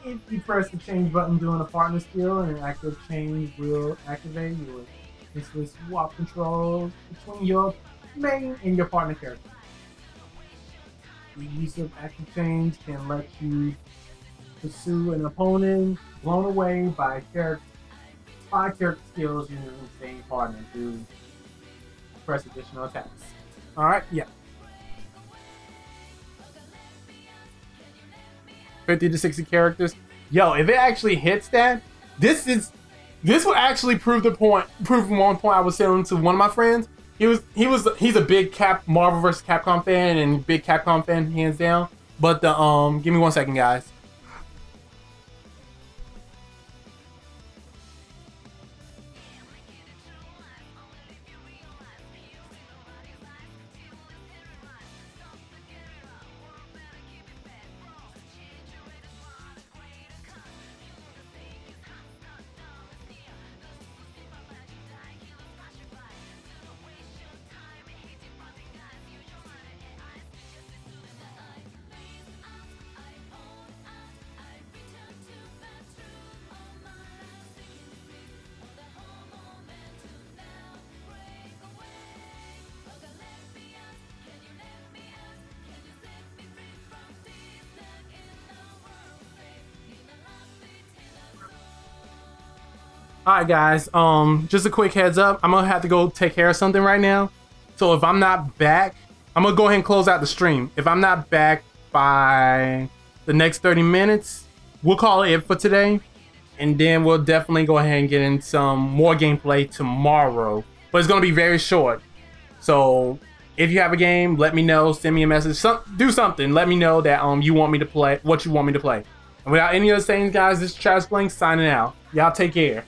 If you press the change button during a partner skill, an active change will activate. You will instantly swap controls between your main and your partner character. The use of active change can let you pursue an opponent blown away by character skills using the same partner to press additional attacks. Alright, yeah. 50 to 60 characters. Yo, if it actually hits that, this will actually prove one point I was saying to one of my friends. He's a big Marvel vs. Capcom fan and big Capcom fan hands down. But the give me 1 second, guys. Alright guys, just a quick heads up, I'm gonna have to go take care of something right now. So if I'm not back, I'm gonna go ahead and close out the stream. If I'm not back by the next 30 minutes, we'll call it for today. And then we'll definitely go ahead and get in some more gameplay tomorrow. But it's gonna be very short. So if you have a game, let me know, send me a message, do something. Let me know that you want me to play, what you want me to play. And without any other saying, guys, this is Travis Blank signing out. Y'all take care.